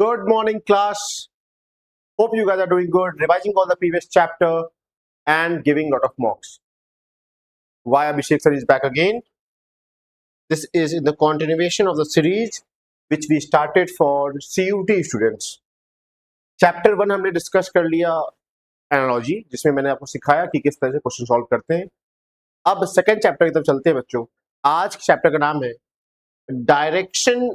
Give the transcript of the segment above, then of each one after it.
Good morning, class. Hope you guys are doing good, revising all the previous chapter and giving lot of mocks. Why Abhishek sir is back again? This is in the continuation of the series which we started for CUT students. Chapter 1 हमने discuss कर लिया analogy, जिसमें मैंने आपको सिखाया कि किस तरह से क्वेश्चन सॉल्व करते हैं. अब सेकंड चैप्टर की तरफ चलते हैं बच्चों. आज के चैप्टर का नाम है डायरेक्शन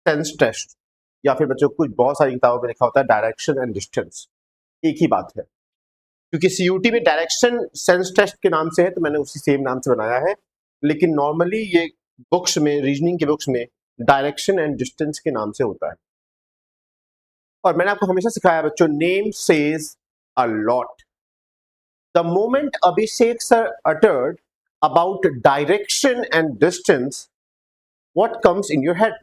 सेंस टेस्ट, या फिर बच्चों कुछ बहुत सारी किताबों में लिखा होता है डायरेक्शन एंड डिस्टेंस. एक ही बात है, क्योंकि सीयूटी में डायरेक्शन सेंस टेस्ट के नाम से है तो मैंने उसी सेम नाम से बनाया है, लेकिन नॉर्मली ये बुक्स में, रीजनिंग के बुक्स में डायरेक्शन एंड डिस्टेंस के नाम से होता है. और मैंने आपको हमेशा सिखाया बच्चों, name says a lot. The moment Abhishek sir uttered about direction and distance, what comes in your head?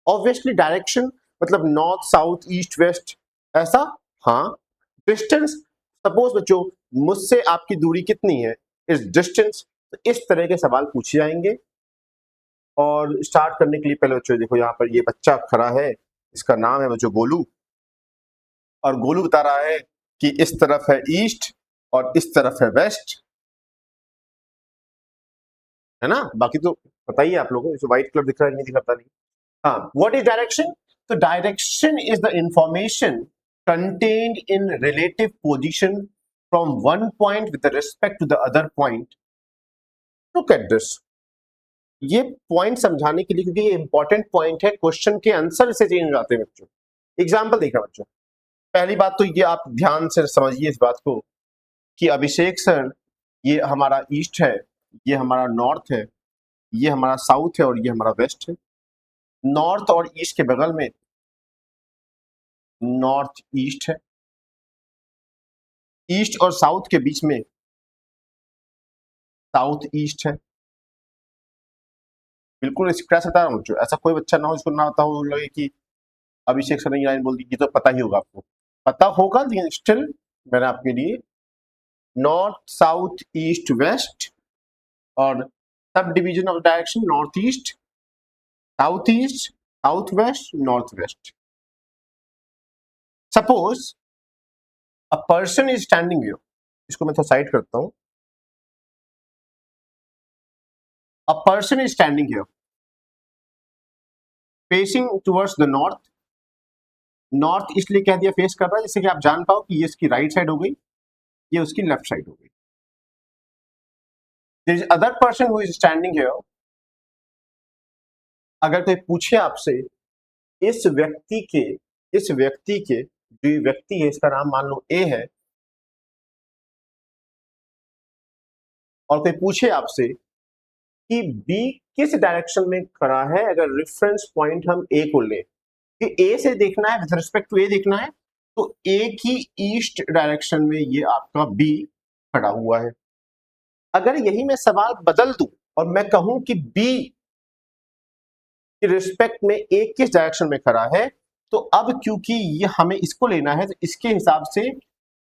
Obviously direction मतलब नॉर्थ, साउथ, ईस्ट, वेस्ट, ऐसा. हाँ. डिस्टेंस, सपोज बच्चों मुझसे आपकी दूरी कितनी है, इस डिस्टेंस. तो इस तरह के सवाल पूछे जाएंगे. और स्टार्ट करने के लिए पहले बच्चों देखो, यहाँ पर ये बच्चा खड़ा है, इसका नाम है बच्चों गोलू. और गोलू बता रहा है कि इस तरफ है ईस्ट और इस तरफ है वेस्ट, है ना. बाकी तो पता ही है आप लोगों को, व्हाइट कलर दिख रहा है नहीं दिखता नहीं. हाँ. What is direction? तो direction is the information contained in relative position from one point with respect to the other point. Look at this. ये पॉइंट समझाने के लिए, क्योंकि ये इंपॉर्टेंट पॉइंट है, क्वेश्चन के आंसर से चेंज हो जाते हैं बच्चों. एग्जांपल देखा बच्चों. पहली बात तो ये आप ध्यान से समझिए इस बात को कि अभिषेक सर, ये हमारा ईस्ट है, ये हमारा नॉर्थ है, ये हमारा साउथ है और ये हमारा वेस्ट है. नॉर्थ और ईस्ट के बगल में नॉर्थ ईस्ट है, ईस्ट और साउथ के बीच में साउथ ईस्ट है. बिल्कुल स्क्रैच रहता है बच्चों. ऐसा कोई बच्चा ना हो जिसको ना पता हो, लगे कि अभिषेक सर ने लाइन बोल दी. ये तो पता ही होगा, आपको पता होगा, लेकिन स्टिल मैंने आपके लिए नॉर्थ, साउथ, ईस्ट, वेस्ट और sub division of direction north east, south west, north west. Suppose a person is standing here. इसको मैं थोड़ा साइड करता हूं. A person is standing here facing towards the north. North इसलिए कह दिया face कर रहा है जिससे कि आप जान पाओ कि ये इसकी राइट साइड हो गई, ये उसकी लेफ्ट साइड हो गई. There is other person who is standing here. अगर कोई पूछे आपसे इस व्यक्ति के जो व्यक्ति है इसका नाम मान लो ए है, और कोई पूछे आपसे कि बी किस डायरेक्शन में खड़ा है, अगर रेफरेंस पॉइंट हम ए को लें कि ए से देखना है, विद रिस्पेक्ट टू ए देखना है, तो ए की ईस्ट डायरेक्शन में ये आपका बी खड़ा हुआ है. अगर यही मैं सवाल बदल दूं और मैं कहूं कि बी के रिस्पेक्ट में ए किस डायरेक्शन में खड़ा है, तो अब क्योंकि ये हमें इसको लेना है तो इसके हिसाब से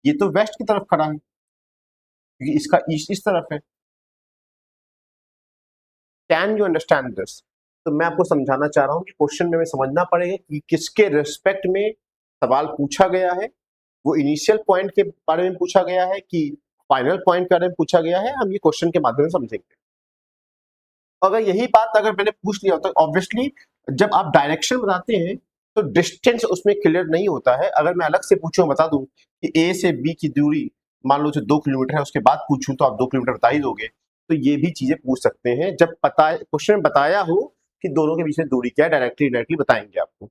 ये तो वेस्ट की तरफ खड़ा है, क्योंकि इसका ईस्ट इस तरफ है. Can you understand this? तो मैं आपको समझाना चाह रहा हूं कि क्वेश्चन में हमें समझना पड़ेगा कि किसके रिस्पेक्ट में सवाल पूछा गया है. वो इनिशियल पॉइंट के बारे में पूछा गया है कि फाइनल पॉइंट के बारे में पूछा गया है. हम ये क्वेश्चन के माध्यम से समझेंगे. अगर यही बात अगर मैंने पूछ लिया तो ऑब्वियसली जब आप डायरेक्शन बताते हैं तो डिस्टेंस उसमें क्लियर नहीं होता है. अगर मैं अलग से पूछूं, बता दूं कि ए से बी की दूरी मान लो जो 2 किलोमीटर है, उसके बाद पूछूं तो आप 2 किलोमीटर बता ही दोगे. तो ये भी चीजें पूछ सकते हैं जब पता क्वेश्चन में बताया हो कि दोनों के बीच में दूरी क्या है. डायरेक्टली डायरेक्टली बताएंगे आपको.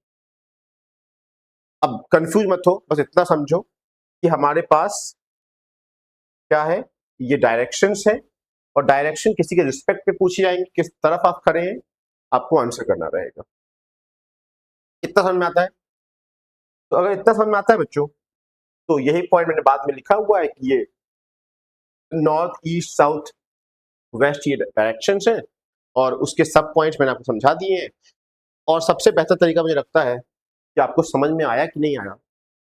अब कंफ्यूज मत हो, बस इतना समझो कि हमारे पास क्या है, ये डायरेक्शंस है और डायरेक्शन किसी के रिस्पेक्ट पे पूछी जाएंगे, किस तरफ आप खड़े हैं आपको आंसर करना रहेगा. इतना समझ में आता है? तो अगर इतना समझ में आता है बच्चों, तो यही पॉइंट मैंने बाद में लिखा हुआ है कि ये नॉर्थ, ईस्ट, साउथ, वेस्ट ये डायरेक्शंस हैं और उसके सब पॉइंट्स मैंने आपको समझा दिए हैं. और सबसे बेहतर तरीका मुझे लगता है कि आपको समझ में आया कि नहीं आया,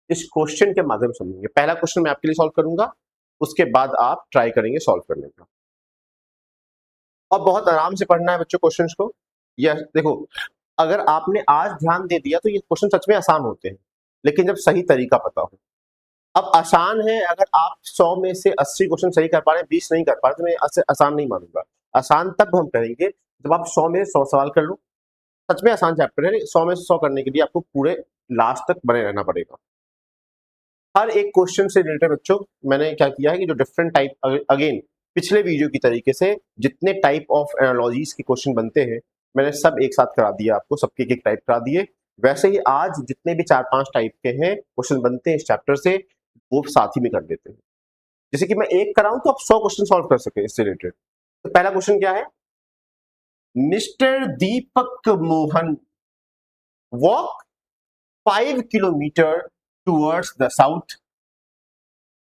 इस क्वेश्चन के माध्यम से समझेंगे. पहला क्वेश्चन मैं आपके लिए सॉल्व करूंगा, उसके बाद आप ट्राई करेंगे सॉल्व करने का. और बहुत आराम से पढ़ना है बच्चों क्वेश्चंस को. यह देखो, अगर आपने आज ध्यान दे दिया तो ये क्वेश्चन सच में आसान होते हैं, लेकिन जब सही तरीका पता हो। अब आसान है, अगर आप 100 में से 80 क्वेश्चन सही कर पा रहे हैं, 20 नहीं कर पा रहे, तो मैं आसान नहीं मानूंगा। आसान तब हम करेंगे जब आप 100 में 100 सवाल कर लो। सच में आसान चैप्टर है, 100 में से 100 करने के लिए आपको पूरे लास्ट तक बने रहना पड़ेगा। हर एक क्वेश्चन से रिलेटेड बच्चों मैंने क्या किया है कि जो डिफरेंट टाइप, अगेन पिछले वीडियो की तरीके से जितने टाइप ऑफ एनालॉजीज के क्वेश्चन बनते हैं मैंने सब एक साथ करा दिया आपको, सबके एक टाइप करा दिए। वैसे ही आज जितने भी 4-5 टाइप के हैं क्वेश्चन बनते हैं इस चैप्टर से, वो साथ ही में कर देते हैं। जैसे कि मैं एक कराऊं तो आप 100 क्वेश्चन सॉल्व कर सके इससे रिलेटेड। तो पहला क्वेश्चन क्या है? Mister Deepak Mohan walk 5 kilometre towards the south.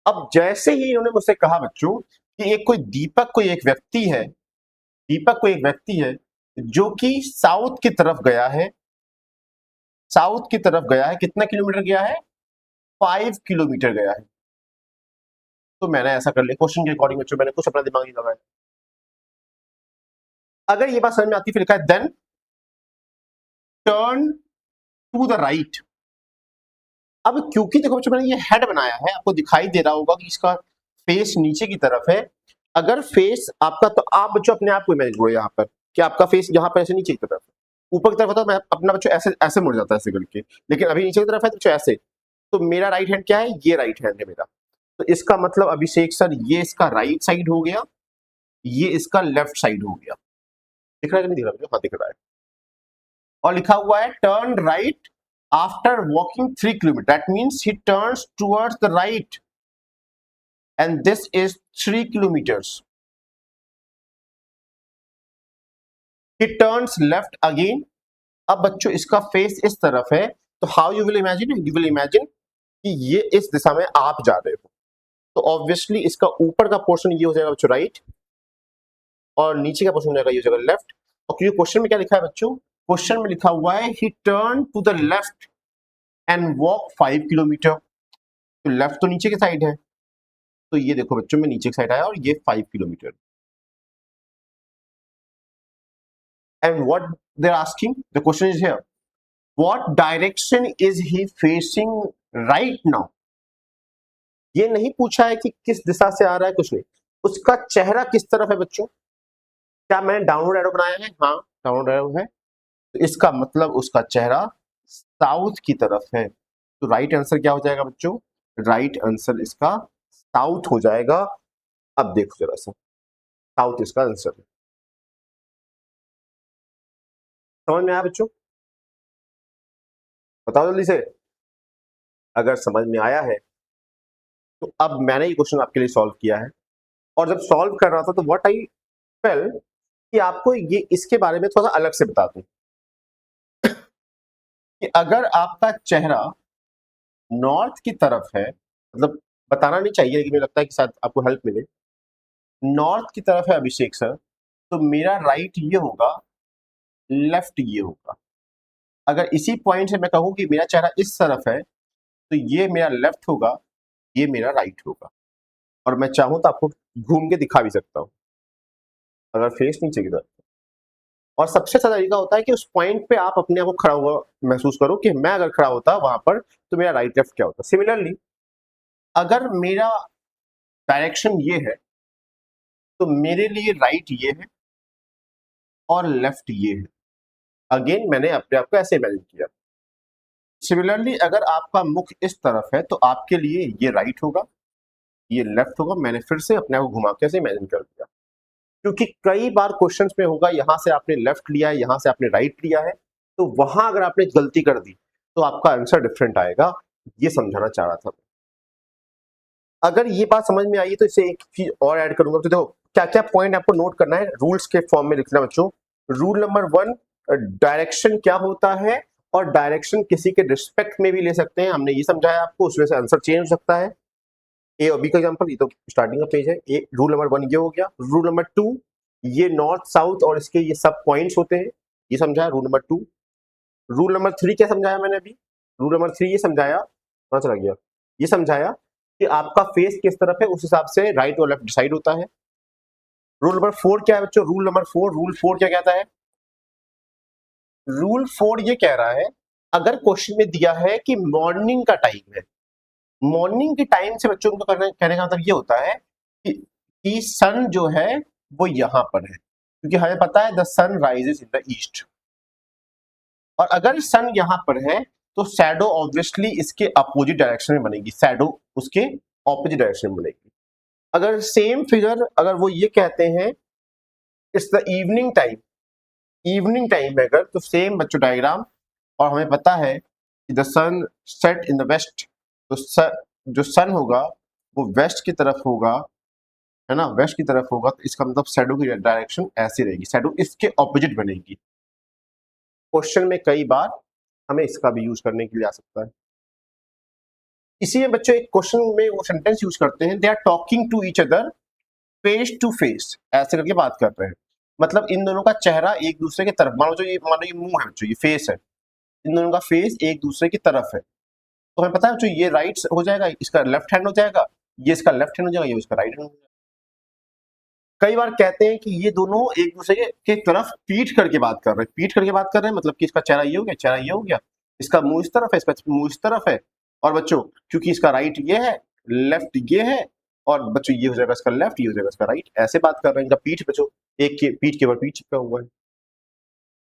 अब जैसे ही इन्होंने मुझसे कहा बच्चों कि एक कोई दीपक कोई एक व्यक्ति है, दीपक कोई एक व्यक्ति है जो कि साउथ की तरफ गया है, साउथ की तरफ गया है, कितना किलोमीटर गया है? 5 किलोमीटर गया है। तो मैंने ऐसा कर लिया क्वेश्चन के अकॉर्डिंग बच्चों, मैंने कुछ अपना दिमाग नहीं लगाया। अगर ये बात समझ में आती फिर लिखा है then turn to the right. अब क्योंकि देखो बच्चों मैंने ये हेड बनाया है, आपको दिखाई दे रहा होगा कि इसका फेस नीचे की तरफ है। अगर फेस आपका, तो आप बच्चों अपने आप को इमेजिन करो यहाँ पर कि आपका फेस यहाँ पर ऐसे नीचे की तरफ है, ऊपर की तरफ होता है मैं अपना बच्चों ऐसे ऐसे मुड़ जाता है ऐसे करके, लेकिन अभी नीचे की तरफ है तो बच्चों ऐसे। तो मेरा राइट हैंड क्या है? ये राइट हैंड है मेरा। तो इसका मतलब अभिषेक सर ये इसका राइट साइड हो गया, ये इसका लेफ्ट साइड हो गया। दिख रहा है कि नहीं दिख रहा बच्चों? हाँ दिख रहा है। और लिखा हुआ है turn right after walking 3 kilometre, that means he turns towards the right and this is 3 kilometers. He turns left again. अब बच्चों इसका फेस इस तरफ है, तो how you will imagine? You will imagine कि ये इस दिशा में आप जा रहे हो, तो ऑब्वियसली इसका ऊपर का पोर्शन ये हो जाएगा बच्चों राइट, और नीचे का पोर्शन हो जाएगा ये हो जाएगा लेफ्ट। और क्योंकि क्वेश्चन में क्या लिखा है बच्चों? क्वेश्चन में लिखा हुआ है he turn to the left and walk 5 kilometre. तो लेफ्ट तो नीचे की साइड है, तो ये देखो बच्चों में नीचे की साइड आया और ये 5 kilometre. And what they're asking, the question is here, what direction is he facing right now? ये नहीं पूछा है कि किस दिशा से आ रहा है, कुछ नहीं, उसका चेहरा किस तरफ है बच्चों। क्या मैंने डाउनवर्ड एरो बनाया है? हाँ डाउनवर्ड एरो है, तो इसका मतलब उसका चेहरा साउथ की तरफ है। तो राइट आंसर क्या हो जाएगा बच्चों? राइट आंसर इसका साउथ हो जाएगा। अब देखो जरा सा, साउथ इसका आंसर है। समझ में आया बच्चों? बताओ जल्दी से। अगर समझ में आया है तो अब मैंने ये क्वेश्चन आपके लिए सॉल्व किया है, और जब सॉल्व कर रहा था तो व्हाट आई फेल कि आपको ये इसके बारे में थोड़ा सा अलग से बता दूं कि अगर आपका चेहरा नॉर्थ की तरफ है, मतलब बताना नहीं चाहिए लेकिन मुझे लगता है कि शायद आपको हेल्प मिले, नॉर्थ की तरफ है अभिषेक सर, तो मेरा राइट ये होगा, लेफ्ट ये होगा। अगर इसी पॉइंट से मैं कहूं कि मेरा चेहरा इस तरफ है, तो ये मेरा लेफ्ट होगा, ये मेरा राइट होगा। और मैं चाहूं तो आपको घूम के दिखा भी सकता हूं अगर फेस नीचे की तरफ। और सबसे अच्छा तरीका होता है कि उस पॉइंट पे आप अपने आप को खड़ा हुआ महसूस करो कि मैं अगर खड़ा होता वहां पर तो मेरा राइट लेफ्ट क्या होता। सिमिलरली अगर मेरा डायरेक्शन ये है तो मेरे लिए राइट ये है और लेफ्ट ये है। अगेन मैंने अपने आप को ऐसे इमेजिन किया। सिमिलरली अगर आपका मुख इस तरफ है तो आपके लिए ये राइट होगा, ये लेफ्ट होगा। मैंने फिर से अपने आप को घुमा के ऐसे इमेजिन कर दिया, क्योंकि कई बार क्वेश्चंस में होगा यहाँ से आपने लेफ्ट लिया है, यहाँ से आपने राइट लिया है, तो वहां अगर आपने गलती कर दी तो आपका आंसर डिफरेंट आएगा। ये समझाना चाह रहा था। अगर ये बात समझ में आई तो इसे एक चीज और ऐड करूंगा। तो देखो क्या क्या पॉइंट आपको नोट करना है, रूल्स के फॉर्म में लिखना बच्चों। रूल नंबर 1, डायरेक्शन क्या होता है, और डायरेक्शन किसी के रिस्पेक्ट में भी ले सकते हैं, हमने ये समझाया आपको, उसमें से आंसर चेंज हो सकता है। ए और बी का एग्जांपल, ये तो स्टार्टिंग का पेज है। ए रूल नंबर 1 ये हो गया। रूल नंबर 2, ये नॉर्थ साउथ और इसके ये सब पॉइंट्स होते हैं, ये समझाया रूल नंबर 2। रूल नंबर 3 क्या समझाया मैंने अभी? रूल नंबर 3 ये समझाया, कहां चला गया, ये समझाया कि आपका फेस किस तरफ है उस हिसाब से राइट और लेफ्ट डिसाइड होता है। रूल नंबर 4 क्या है बच्चों? रूल नंबर 4, रूल 4 क्या कहता है? रूल 4 ये कह रहा है, अगर क्वेश्चन में दिया है कि मॉर्निंग का टाइम है, मॉर्निंग के टाइम से बच्चों को कहने का मतलब ये होता है कि सन जो है वो यहां पर है, क्योंकि हमें पता है the sun rises in the east. और अगर सन यहां पर है तो शैडो ऑब्वियसली इसके अपोजिट डायरेक्शन में बनेगी, शैडो उसके ऑपोजिट डायरेक्शन में बनेगी। अगर सेम फिगर अगर वो ये कहते हैं it's the evening time, evening time है अगर, तो सेम बच्चों डायग्राम, और हमें पता है कि the sun set in the west, तो जो सन होगा वो वेस्ट की तरफ होगा, है ना, वेस्ट की तरफ होगा, तो इसका मतलब शैडो की डायरेक्शन ऐसी रहेगी, शैडो इसके ऑपोजिट बनेगी। क्वेश्चन में कई बार हमें इसका भी यूज करने के लिए आ सकता है। इसी में बच्चों एक क्वेश्चन में वो सेंटेंस यूज करते हैं, they are talking to each other face to face, ऐसे करके बात कर रहे हैं, मतलब इन दोनों का चेहरा एक दूसरे की तरफ, मान लो ये मुंह है बच्चों, ये फेस है, इन दोनों का फेस एक दूसरे की तरफ है, तो हमें पता है बच्चों ये राइट हो जाएगा, इसका लेफ्ट हैंड हो जाएगा, ये इसका लेफ्ट हैंड हो जाएगा, ये इसका राइट हैंड हो जाएगा। कई बार कहते हैं कि ये दोनों एक दूसरे के तरफ पीठ करके बात कर रहे हैं, पीठ करके बात कर रहे हैं मतलब कि इसका चेहरा ये हो गया, चेहरा ये हो गया, इसका मुंह इस तरफ है, इसका मुंह इस तरफ है, और बच्चों क्योंकि इसका राइट ये है, लेफ्ट ये है, और बच्चों ये हो जाएगा इसका लेफ्ट, ये हो जाएगा इसका राइट, ऐसे बात कर रहे हैं। इनका पीठ बच्चों एक के पीठ के ऊपर पीठ चिपका हुआ है।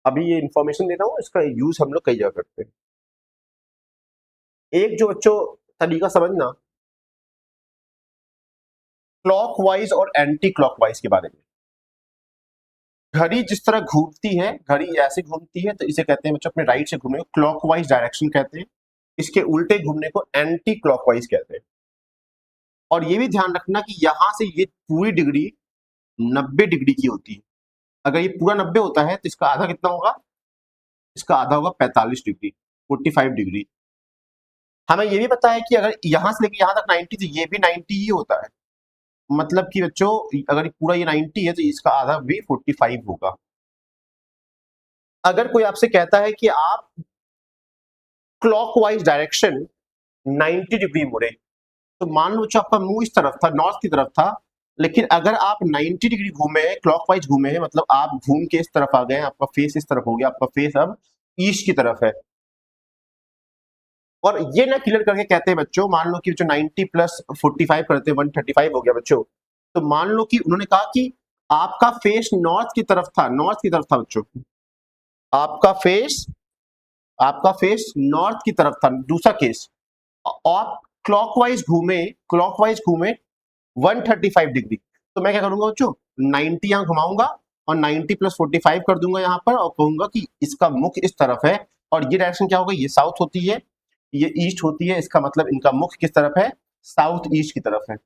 अभी ये इंफॉर्मेशन दे रहा हूँ, इसका यूज हम लोग कई जगह करते हैं। एक जो बच्चों तरीका समझना क्लॉकवाइज और एंटी क्लॉकवाइज के बारे में। घड़ी जिस तरह घूमती है, घड़ी ऐसे घूमती है, तो इसे कहते हैं बच्चों अपने राइट से घूमने को क्लॉकवाइज डायरेक्शन कहते हैं, इसके उल्टे घूमने को एंटी क्लॉकवाइज कहते हैं। और ये भी ध्यान रखना कि यहां से ये पूरी डिग्री 90 डिग्री की होती है, अगर ये पूरा 90 होता है तो इसका आधा कितना होगा, इसका आधा होगा 45 डिग्री, 45 डिग्री। हमें ये भी पता है कि अगर यहां से लेकर यहां तक 90 तो ये भी 90 ही होता है, मतलब कि बच्चों अगर पूरा ये 90 है तो इसका आधा भी 45 होगा। अगर कोई आपसे कहता है कि आप क्लॉकवाइज डायरेक्शन 90 डिग्री मुड़े, तो मान लो आपका मुंह इस तरफ था, नॉर्थ की तरफ था, लेकिन अगर आप 90 डिग्री घूमे हैं, क्लॉकवाइज घूमे हैं, मतलब आप घूम के इस तरफ आ गए हैं, आपका फेस इस तरफ हो गया, आपका फेस अब ईस्ट की तरफ है। और ये ना क्लियर करके कहते हैं बच्चों, मान लो कि जो 90 प्लस 45 करते हैं 135 हो गया बच्चों, तो मान लो कि उन्होंने कहा कि आपका फेस नॉर्थ की तरफ था, नॉर्थ की तरफ था बच्चों, आपका फेस नॉर्थ की तरफ था, दूसरा केस, आप क्लॉकवाइज घूमे 135 डिग्री, तो मैं क्या करूंगा बच्चों, 90 यहां घुमाऊंगा और 90 प्लस 45 कर दूंगा यहां पर, और कहूंगा कि इसका मुख इस तरफ है, और ये डायरेक्शन क्या होगा, ये साउथ होती है, ये ईस्ट होती है, इसका मतलब इनका मुख किस तरफ है, साउथ ईस्ट की तरफ है।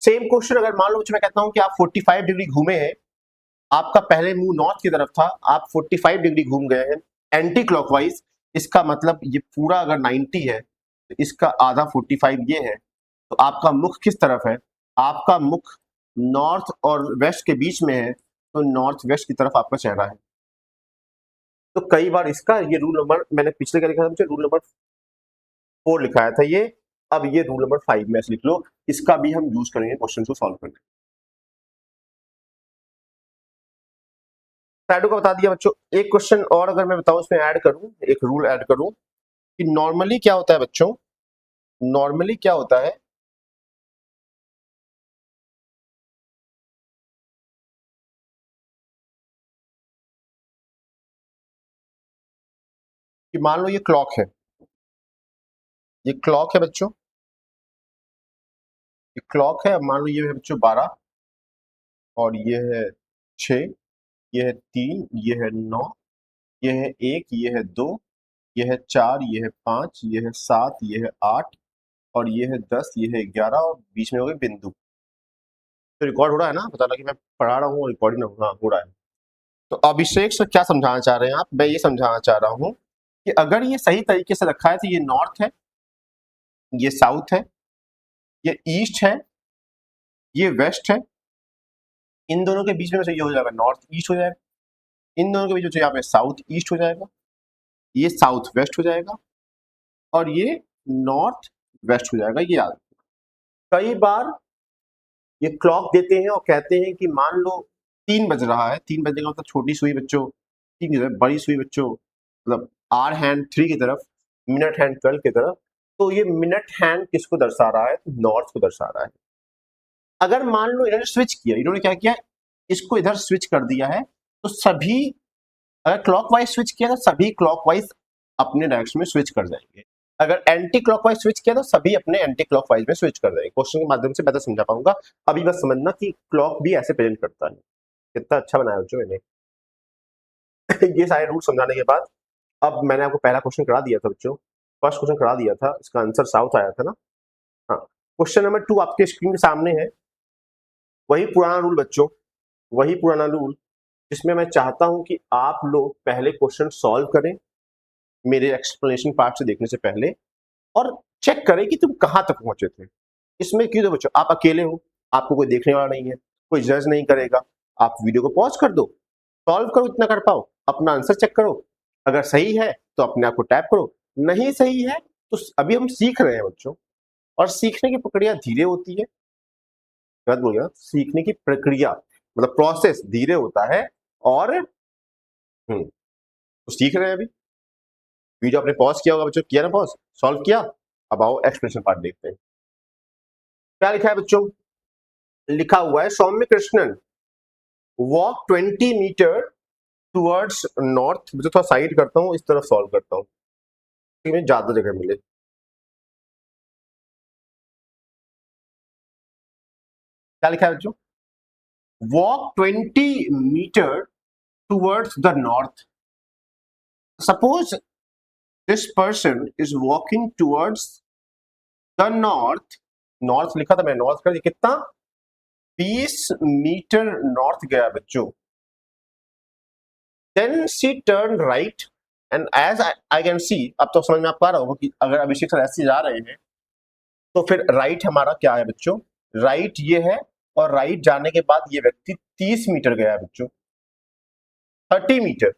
सेम क्वेश्चन अगर मान लो मैं कहता हूं कि आप 45 डिग्री घूमे हैं, आपका पहले मुंह नॉर्थ की तरफ था, आप 45 डिग्री घूम गए हैं एंटी क्लॉकवाइज, इसका मतलब ये पूरा अगर 90 है तो इसका आधा 45 ये है, तो आपका मुख किस तरफ है, आपका मुख नॉर्थ और वेस्ट के बीच में है, तो नॉर्थ वेस्ट की तरफ आपका चेहरा है। तो कई बार इसका ये रूल नंबर मैंने पिछले क्या लिखा था, रूल नंबर 4 लिखाया था ये, अब ये रूल नंबर 5 में ऐसे लिख लो, इसका भी हम यूज करेंगे क्वेश्चन को सॉल्व करने। शैडो का बता दिया बच्चों। एक क्वेश्चन और अगर मैं बताऊं इसमें ऐड करूं, एक रूल ऐड करूं कि नॉर्मली क्या होता है बच्चों, नॉर्मली क्या होता है कि मान लो ये क्लॉक है, ये क्लॉक है बच्चों, ये क्लॉक है, अब मान लो ये है बच्चों 12, और ये है 6, ये है 3, ये है 9, ये है 1, ये है 2, ये है 4, ये है 5, ये है 7, ये है 8, और ये है 10, ये है 11, और बीच में हो गए बिंदु। तो रिकॉर्ड हो रहा है ना, बताना कि मैं पढ़ा रहा हूँ, रिकॉर्डिंग हो रहा है। तो अभिषेक सर क्या समझाना चाह रहे हैं आप, मैं ये समझाना चाह रहा हूँ कि अगर ये सही तरीके से रखा है तो ये नॉर्थ है, ये साउथ है, ये ईस्ट है, ये वेस्ट है, इन दोनों के बीच में से ये हो जाएगा नॉर्थ ईस्ट हो जाएगा, इन दोनों के बीच में यहाँ पे साउथ ईस्ट हो जाएगा, ये साउथ वेस्ट हो जाएगा, और ये नॉर्थ वेस्ट हो जाएगा। ये याद, कई बार ये क्लॉक देते हैं और कहते हैं कि मान लो 3 बज रहा है, 3 बजने का मतलब छोटी सुई बच्चों की तरफ, बड़ी सुई बच्चों मतलब आर हैंड 3 की तरफ, मिनट हैंड 12 की तरफ। तो ये मिनट हैंड किसको दर्शा रहा है? नॉर्थ को दर्शा रहा है। अगर मान लो इन्होंने स्विच किया, इन्होंने क्या किया, इसको इधर स्विच कर दिया है, तो सभी अगर क्लॉकवाइज स्विच किया तो सभी क्लॉकवाइज अपने डायरेक्शन में स्विच कर जाएंगे। अगर एंटी क्लॉकवाइज स्विच किया तो सभी अपने एंटी क्लॉकवाइज में स्विच कर जाएंगे। क्वेश्चन के माध्यम से बेहतर समझा पाऊंगा। अभी बस समझना कि क्लॉक भी ऐसे प्रेजेंट करता है। कितना अच्छा बनाया बच्चों मैंने। ये सारे रूल समझाने के बाद अब मैंने आपको पहला क्वेश्चन करा दिया था बच्चों, फर्स्ट क्वेश्चन करा दिया था, इसका आंसर साउथ आया था ना। हाँ, क्वेश्चन नंबर 2 आपके स्क्रीन के सामने है। वही पुराना रूल बच्चों, वही पुराना रूल जिसमें मैं चाहता हूं कि आप लोग पहले क्वेश्चन सॉल्व करें मेरे एक्सप्लेनेशन पार्ट से देखने से पहले, और चेक करें कि तुम कहां तक पहुंचे थे। इसमें क्यों दो बच्चों, आप अकेले हो, आपको कोई देखने वाला नहीं है, कोई जज नहीं करेगा। आप वीडियो को पॉज कर दो, सॉल्व करो, इतना कर पाओ, अपना आंसर चेक करो। अगर सही है तो अपने आप को टैप करो, नहीं सही है तो अभी हम सीख रहे हैं बच्चों, और सीखने की प्रक्रिया धीरे होती है। गलत बोल गया, सीखने की प्रक्रिया मतलब प्रोसेस धीरे होता है। और तो सीख रहे हैं अभी। वीडियो आपने पॉज किया होगा बच्चों, किया ना पॉज, सॉल्व किया। अब आओ एक्सप्लेनेशन पार्ट देखते हैं। क्या लिखा है बच्चों? लिखा हुआ है Saumya Krishnan walk 20 metre towards north. मुझे थोड़ा साइड करता हूँ, इस तरफ सॉल्व करता हूँ, ज्यादा जगह मिले। क्या लिखा है बच्चों? Walk 20 metre towards the north. Suppose this person is walking towards the north. North लिखा था मैं, नॉर्थ कर कितना, 20 मीटर नॉर्थ गया बच्चों। Then she turn right and as I can see, अब तो समझ में आपको आ रहा होगा कि अगर अभिषेक सर ऐसे जा रहे हैं तो फिर राइट हमारा क्या है बच्चों, राइट ये है, और राइट जाने के बाद ये व्यक्ति 30 मीटर गया है बच्चों, 30 मीटर।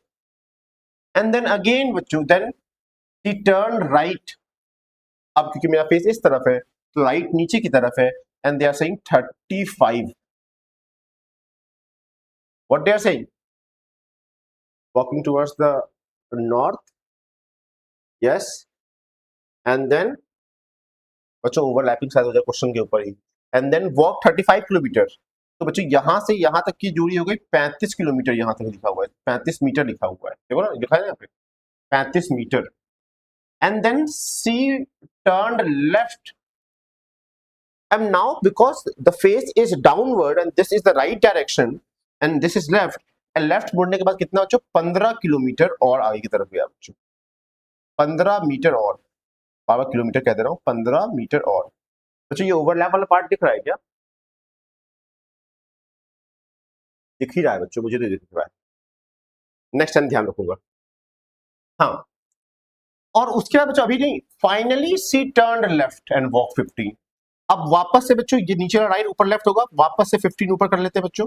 एंड देन अगेन बच्चों, देन शी टर्न राइट। अब क्योंकि मेरा फेस इस तरफ है तो राइट नीचे की तरफ है, and they are saying 35। What they are saying, walking towards the north, yes. And then बच्चों ओवरलैपिंग शायद हो जाए क्वेश्चन के ऊपर ही। And then walk 35 kilometre. तो बच्चों यहां से यहां तक की दूरी हो गई 35 किलोमीटर। यहां तक लिखा हुआ है 35 मीटर लिखा हुआ है, देखो ना लिखा है यहाँ पे 35 metre. And then she turned left, and now because the face is downward and this is the right direction and this is left, and left मुड़ने के बाद कितना बच्चों, 15 किलोमीटर और आगे की तरफ गया बच्चों, 15 मीटर और, 12 किलोमीटर कह दे रहा हूँ, 15 मीटर और। बच्चों ये ओवरलैप वाला पार्ट दिख रहा है क्या? दिख ही रहा है बच्चों, मुझे तो दिख रहा है। नेक्स्ट टाइम ध्यान रखूंगा। हाँ, और उसके बाद बच्चों अभी नहीं, finally she turned left and walk 15। अब वापस से बच्चों ये नीचे राइट ऊपर लेफ्ट होगा, वापस से 15 ऊपर कर लेते हैं बच्चों।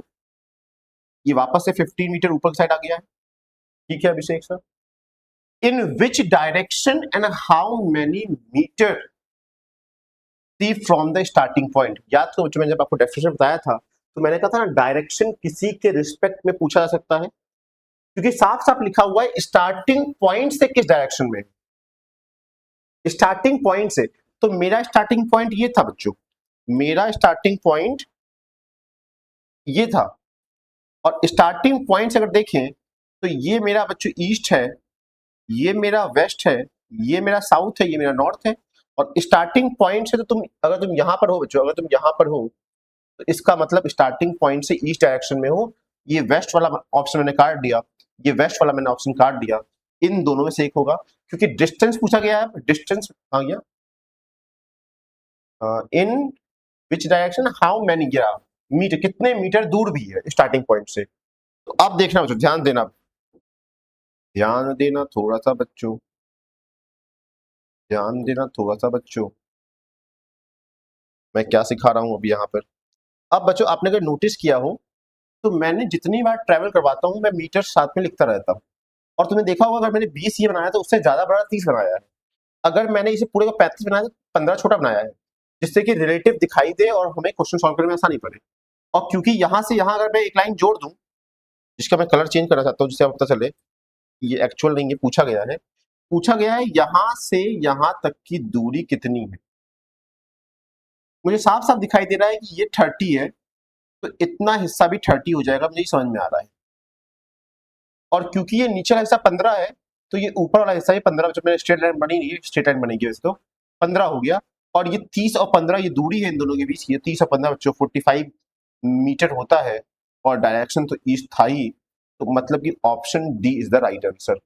ये वापस से 15 मीटर ऊपर की साइड आ गया है। ठीक है Abhishek sir, in which direction and how many metre see from the starting point. याद करो बच्चों, मैंने जब आपको डेफिनेशन बताया था तो मैंने कहा था ना, डायरेक्शन किसी के रिस्पेक्ट में पूछा जा सकता है, क्योंकि साफ साफ लिखा हुआ है स्टार्टिंग पॉइंट से किस डायरेक्शन में, स्टार्टिंग पॉइंट से। तो मेरा स्टार्टिंग पॉइंट ये था बच्चों, मेरा स्टार्टिंग पॉइंट ये था, और स्टार्टिंग पॉइंट से अगर देखें तो ये मेरा बच्चों ईस्ट है, ये मेरा वेस्ट है, ये मेरा साउथ है, ये मेरा नॉर्थ है। और स्टार्टिंग पॉइंट से तो तुम अगर तुम यहां पर हो बच्चों, अगर तुम यहां पर हो तो इसका मतलब स्टार्टिंग पॉइंट से ईस्ट डायरेक्शन में हो। ये वेस्ट वाला ऑप्शन मैंने काट दिया, ये वेस्ट वाला मैंने ऑप्शन काट दिया, इन दोनों में से एक होगा, क्योंकि डिस्टेंस पूछा गया है। डिस्टेंस आ गया, in which direction how many metre, कितने मीटर दूर भी है स्टार्टिंग पॉइंट से। तो अब देखना बच्चों, ध्यान देना, ध्यान देना थोड़ा सा बच्चों, ध्यान देना थोड़ा सा बच्चों, मैं क्या सिखा रहा हूं अभी यहाँ पर। अब बच्चों आपने अगर नोटिस किया हो तो मैंने जितनी बार ट्रेवल करवाता हूं मैं मीटर साथ में लिखता रहता हूं, और तुमने देखा होगा अगर मैंने 20 ये बनाया तो उससे ज्यादा बड़ा 30 बनाया है। अगर मैंने इसे पूरे को 35 बनाया तो 15 छोटा बनाया है, जिससे कि रिलेटिव दिखाई दे और हमें क्वेश्चन सॉल्व करने में आसानी पड़े। और क्योंकि यहां से यहां अगर मैं एक लाइन जोड़ दूं, जिसका मैं कलर चेंज करना चाहता हूं जिससे पता चले, ये एक्चुअल नहीं है, पूछा गया है। पूछा गया है यहां से यहां तक की दूरी कितनी है। मुझे साफ साफ दिखाई दे रहा है कि ये 30 है, तो इतना हिस्सा भी 30 हो जाएगा, मुझे समझ में आ रहा है। और क्योंकि ये नीचे का हिस्सा 15 है, तो ये ऊपर वाला हिस्सा ये 15, जब मैंने स्ट्रेट लाइन बनी नहीं है, स्ट्रेट लाइन बनेगी वैसे तो 15 हो गया। और ये 30 और 15 ये दूरी है इन दोनों के बीच, ये 30 और 15 बच्चों 45 मीटर होता है। और डायरेक्शन तो ईस्ट था ही, तो मतलब कि option D is the right answer.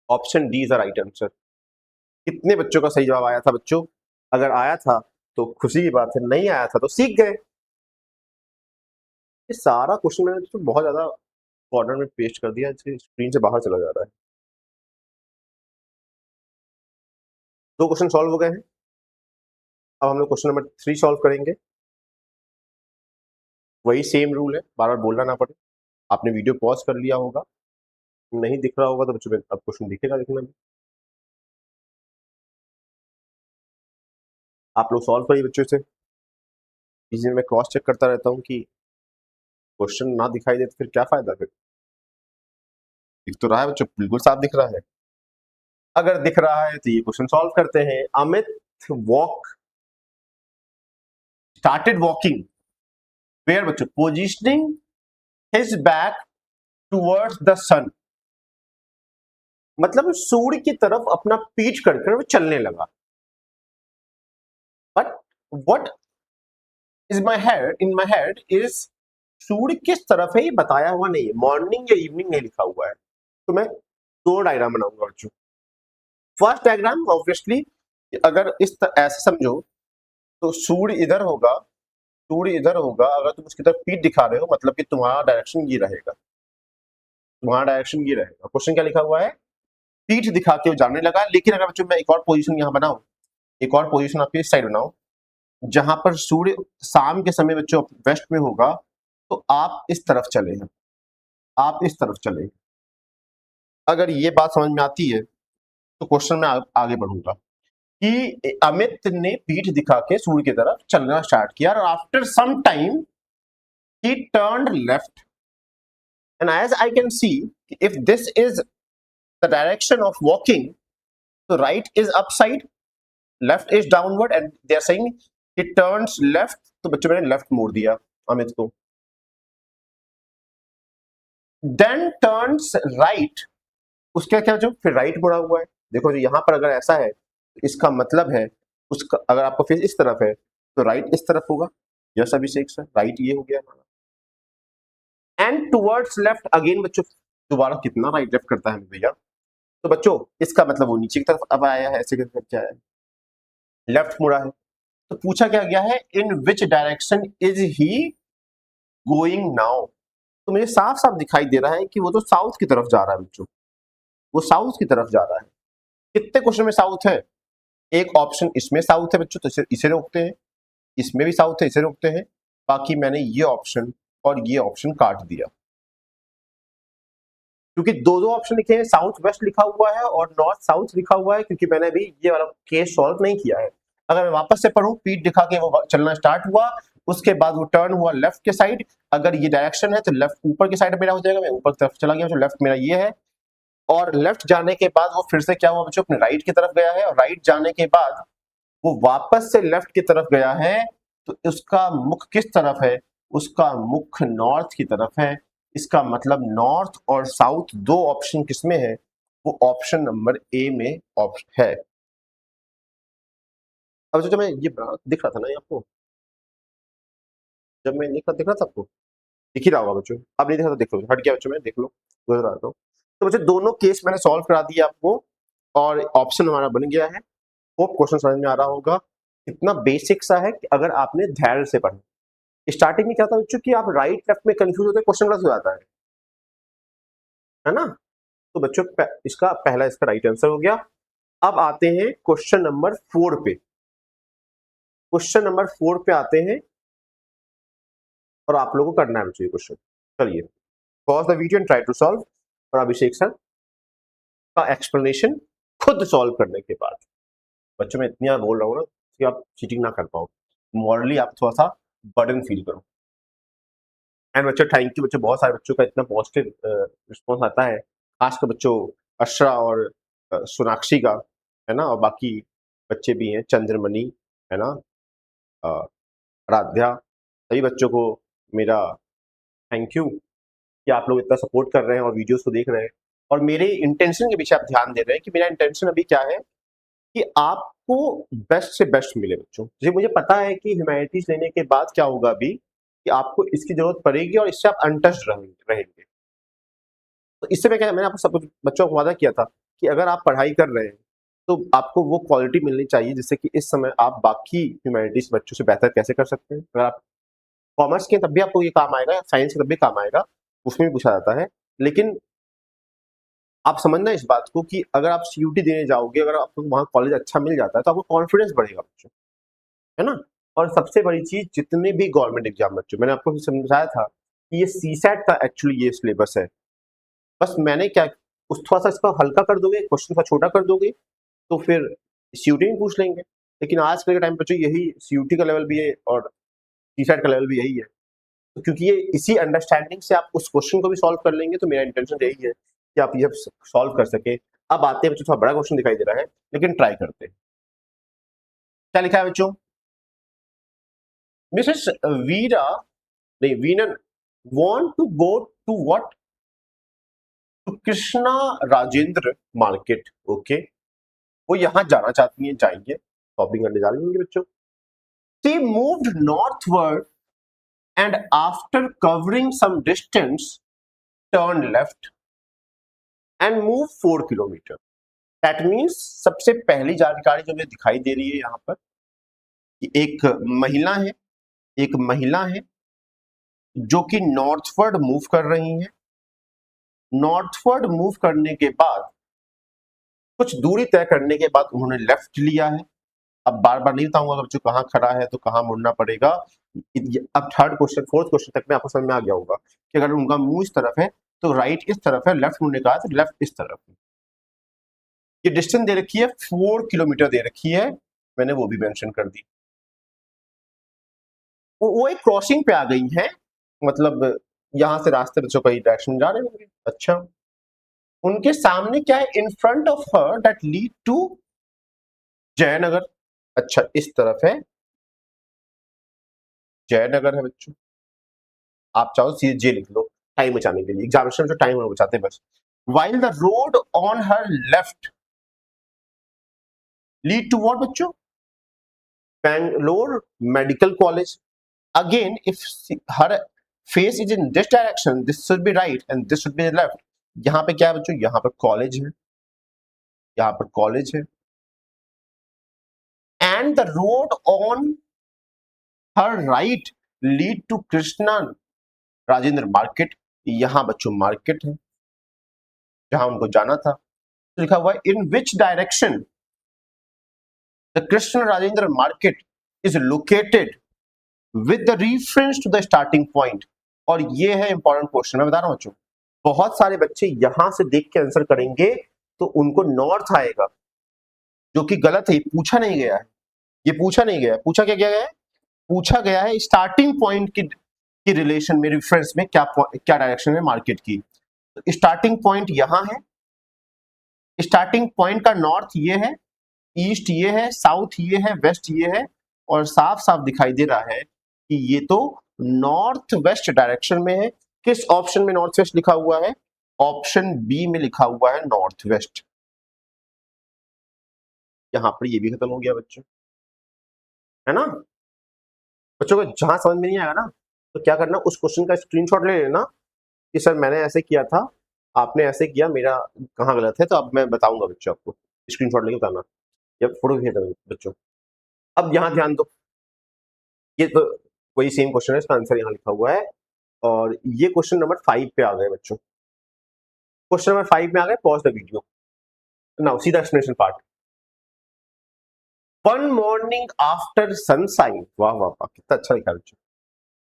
Option D is the right answer. कितने बच्चों का सही जवाब आया था बच्चों? अगर आया था तो खुशी की बात है, नहीं आया था तो सीख गए। ये सारा क्वेश्चन मैंने तो बहुत ज्यादा कॉर्नर में पेस्ट कर दिया, इसकी स्क्रीन से बाहर चला जा रहा है। 2 क्वेश्चन सॉल्व हो गए हैं। अब हम लोग क्वेश्चन नंबर 3 सॉल्व करेंगे। वही सेम रूल है, बार बार बोलना ना पड़े। आपने वीडियो पॉज कर लिया होगा, नहीं दिख रहा होगा तो बच्चों अब क्वेश्चन दिखेगा देखने में। आप लोग सॉल्व करिए बच्चों से। इसलिए मैं क्रॉस चेक करता रहता हूँ कि क्वेश्चन ना दिखाई दे तो फिर क्या फायदा। फिर दिख तो रहा है बच्चों, बिल्कुल साफ दिख रहा है। अगर दिख रहा है तो ये क्वेश्चन सॉल्व करते हैं। Amit walk started walking where बच्चों, positioning his back towards the sun. मतलब सूर्य की तरफ अपना पीठ करके वो चलने लगा। But what is my head in my head is, सूर्य किस तरफ है ये बताया हुआ नहीं है, मॉर्निंग या इवनिंग नहीं लिखा हुआ है। तो मैं 2 डायग्राम बनाऊंगा बच्चों। फर्स्ट डायग्राम ऑब्वियसली अगर ऐसे समझो तो सूर्य इधर होगा, सूर्य इधर होगा, अगर तुम उसकी तरफ पीठ दिखा रहे हो मतलब कि तुम्हारा डायरेक्शन ये रहेगा, तुम्हारा डायरेक्शन ये रहेगा। क्वेश्चन क्या लिखा हुआ है, पीठ दिखा के वो जाने लगा। लेकिन अगर बच्चों मैं एक और पोजीशन यहाँ बनाऊं, एक और पोजीशन आपके इस साइड बनाऊं, जहां पर सूर्य शाम के समय बच्चों वेस्ट में होगा, तो आप इस तरफ चले हैं, आप इस तरफ चले हैं। अगर ये बात समझ में आती है तो क्वेश्चन में आगे बढ़ूंगा कि अमित ने पीठ दिखा के सूर्य की तरफ चलना स्टार्ट किया और after some time he turned left, and as I can see if this is the direction of walking, so right is upside, left is downward, and they are saying he turns left, तो बच्चों मैंने left मोड़ दिया अमित को। then turns right, उसका क्या जो फिर राइट मुड़ा हुआ है। देखो जी यहां पर अगर ऐसा है तो इसका मतलब है उसका, अगर आपका फेस इस तरफ है तो राइट इस तरफ होगा। यस अभिषेक सर, राइट ये हो गया हमारा। एंड टुवर्ड्स लेफ्ट अगेन बच्चों, दोबारा कितना राइट लेफ्ट करता है भैया। तो बच्चों इसका मतलब वो नीचे की तरफ अब आया है, ऐसे करके आया है, लेफ्ट मुड़ा है। तो पूछा क्या गया है, in which direction is he going now. तो मुझे साफ साफ दिखाई दे रहा है कि वो तो साउथ की तरफ जा रहा है बच्चों, वो साउथ की तरफ जा रहा है। कितने क्वेश्चन में साउथ है, एक ऑप्शन इसमें साउथ है बच्चों, तो इसे रोकते हैं, इसमें भी साउथ है इसे रोकते हैं, बाकी मैंने ये ऑप्शन और ये ऑप्शन काट दिया क्योंकि दो दो ऑप्शन लिखे हैं, साउथ वेस्ट लिखा हुआ है और नॉर्थ साउथ लिखा हुआ है, क्योंकि मैंने अभी ये वाला केस सॉल्व नहीं किया है। अगर मैं वापस से पढ़ूं, पीठ दिखा के वो चलना स्टार्ट हुआ, उसके बाद वो टर्न हुआ लेफ्ट के साइड, अगर ये डायरेक्शन है तो लेफ्ट ऊपर की साइड मेरा हो जाएगा, मैं ऊपर की तरफ चला गया, जो लेफ्ट मेरा ये है। और लेफ्ट जाने के बाद वो फिर से क्या हुआ बच्चों, अपने राइट की तरफ गया है, और राइट जाने के बाद वो वापस से लेफ्ट की तरफ गया है, तो उसका मुख किस तरफ है, उसका मुख नॉर्थ की तरफ है। इसका मतलब नॉर्थ और साउथ दो ऑप्शन किसमें है, वो ऑप्शन नंबर ए में ऑप्शन है। अब जो मैं ये दिख रहा था ना आपको, जब मैं दिख रहा था आपको, दिख ही रहा होगा बच्चों, अब नहीं दिखा तो देख लो, हट गया बच्चों, मैं देख लो गुजर रहा था। तो बच्चों दोनों केस मैंने सॉल्व करा दिया आपको और ऑप्शन हमारा बन गया है। होप क्वेश्चन समझ में आ रहा होगा। इतना बेसिक सा है कि अगर आपने धैर्य से पढ़ा। स्टार्टिंग में क्या था बच्चों कि आप राइट लेफ्ट में कंफ्यूज होते, क्वेश्चन गलत हो जाता है ना। तो बच्चों इसका पहला इसका राइट आंसर हो गया। अब आते हैं क्वेश्चन नंबर 4 पे, क्वेश्चन नंबर 4 पे आते हैं और आप लोगों को करना है बच्चों ये क्वेश्चन। चलिए pause the video and try to solve. और अभिषेक सर का एक्सप्लेनेशन खुद सॉल्व करने के बाद, बच्चों मैं इतना बोल रहा हूँ ना कि आप चीटिंग ना कर पाओ, मॉरली आप थोड़ा सा बर्डन फील करो। एंड बच्चों थैंक यू बच्चों, बहुत सारे बच्चों का इतना पॉजिटिव रिस्पॉन्स आता है खासकर बच्चों अशरा और सोनाक्षी का, है ना, और बाकी बच्चे भी हैं, चंद्रमणि, है ना, आराध्या, सभी बच्चों को मेरा थैंक यू कि आप लोग इतना सपोर्ट कर रहे हैं और वीडियोस को देख रहे हैं और मेरे इंटेंशन के पीछे आप ध्यान दे रहे हैं कि मेरा इंटेंशन अभी क्या है कि आपको बेस्ट से बेस्ट मिले बच्चों। जी मुझे पता है कि ह्यूमैनिटीज लेने के बाद क्या होगा अभी कि आपको इसकी जरूरत पड़ेगी और इससे आप अनटच्ड रहेंगे। तो इससे मैंने आपको सब बच्चों को वादा किया था कि अगर आप पढ़ाई कर रहे हैं तो आपको वो क्वालिटी मिलनी चाहिए जिससे कि इस समय आप बाकी ह्यूमैनिटीज बच्चों से बेहतर कैसे कर सकते हैं। अगर आप कॉमर्स के तब भी आपको ये काम आएगा, साइंस के तब भी काम आएगा, उसमें भी पूछा जाता है। लेकिन आप समझना इस बात को कि अगर आप सीयूटी देने जाओगे, अगर आपको वहाँ कॉलेज अच्छा मिल जाता है तो आपको कॉन्फिडेंस बढ़ेगा बच्चों, है ना। और सबसे बड़ी चीज, जितने भी गवर्नमेंट एग्जाम बच्चों, मैंने आपको समझाया था कि ये सीसैट का एक्चुअली ये सिलेबस है। बस मैंने क्या उस थोड़ा सा इसका हल्का कर दोगे, क्वेश्चन का छोटा कर दोगे तो फिर सीयूटी में पूछ लेंगे। लेकिन आज के टाइम बच्चों यही सीयूटी का लेवल भी है और सीसैट का लेवल भी यही है। तो क्योंकि ये इसी अंडरस्टैंडिंग से आप उस क्वेश्चन को भी सॉल्व कर लेंगे, तो मेरा इंटेंशन यही है कि आप ये सॉल्व कर सके। अब आते हैं बच्चों, थोड़ा बड़ा क्वेश्चन दिखाई दे रहा है लेकिन ट्राई करते हैं। क्या लिखा है बच्चों? मिसेस वीरा, नहीं Veenan, want to go to what? To Krishna Rajendra market. Okay, वो यहाँ जाना चाहती हैं, जाएंगे, शॉपिंग करने जा रही बच्चों। She moved northward and after covering some distance turned left and moved 4 kilometre. That means सबसे पहली जानकारी जो मुझे दिखाई दे रही है यहाँ पर कि एक महिला है जो कि नॉर्थवर्ड मूव कर रही है। नॉर्थवर्ड मूव करने के बाद कुछ दूरी तय करने के बाद उन्होंने लेफ्ट लिया है। अब बार बार नहीं बताऊंगा बच्चों कहाँ खड़ा है तो कहाँ मुड़ना पड़ेगा। अब थर्ड क्वेश्चन फोर्थ क्वेश्चन तक में आपको समझ में आ गया होगा कि अगर उनका मुंह इस तरफ है तो राइट इस तरफ है, लेफ्ट मुड़ने का तो लेफ्ट इस तरफ है। ये डिस्टेंस दे रखी है 4 किलोमीटर दे रखी है, मैंने वो भी मेंशन कर दी। वो एक क्रॉसिंग पे आ गई है, मतलब यहां से रास्ते बच्चों कई डायरेक्शन जा रहे होंगे। अच्छा, उनके सामने क्या है? In front of her that lead to Jayanagar. अच्छा, इस तरफ है जयनगर है बच्चों। आप चाहो सीधे जे लिख लो टाइम बचाने के लिए, एग्जामिनेशन में जो टाइम बचाते हैं बस। While the road on her left lead to what बच्चों? Bangalore medical college. Again, if her face is in this direction, this should be right and this should be left. यहाँ पे क्या है बच्चों? यहाँ पर कॉलेज है, यहाँ पर कॉलेज है। And the road on her right lead to Krishna Rajendra market. यहाँ बच्चों मार्केट है जहां उनको जाना था। तो लिखा हुआ है in which direction the Krishna Rajendra market is located with the reference to the starting point। और ये है इंपॉर्टेंट क्वेश्चन, मैं बता रहा हूं बच्चों, बहुत सारे बच्चे यहां से देख के आंसर करेंगे तो उनको नॉर्थ आएगा, जो कि गलत है। ये पूछा नहीं गया है, ये पूछा नहीं गया। पूछा क्या गया है? पूछा गया है स्टार्टिंग पॉइंट की रिलेशन में, रेफरेंस में क्या क्या डायरेक्शन है मार्केट की। तो स्टार्टिंग पॉइंट यहां है, स्टार्टिंग पॉइंट का नॉर्थ ये है, ईस्ट ये है, साउथ ये है, वेस्ट ये है, और साफ साफ दिखाई दे रहा है कि ये तो नॉर्थ वेस्ट डायरेक्शन में है। किस ऑप्शन में नॉर्थ वेस्ट लिखा हुआ है? ऑप्शन बी में लिखा हुआ है नॉर्थ वेस्ट। यहां पर ये भी खत्म हो गया बच्चों, है ना। बच्चों को जहां समझ में नहीं आएगा ना तो क्या करना, उस क्वेश्चन का स्क्रीनशॉट ले लेना कि सर मैंने ऐसे किया था, आपने ऐसे किया, मेरा कहाँ गलत है, तो अब मैं बताऊंगा बच्चों आपको। स्क्रीनशॉट लेके बताना या फोटो भेज देना बच्चों। अब यहाँ ध्यान दो, ये तो वही सेम क्वेश्चन है, इसका आंसर यहाँ लिखा हुआ है। और ये क्वेश्चन नंबर 5 पे आ गए बच्चों। क्वेश्चन नंबर 5 में आ गए, pause the video now, see the explanation part. One morning after sunshine, वाह वाह वाह, कितना अच्छा लिखा बच्चों।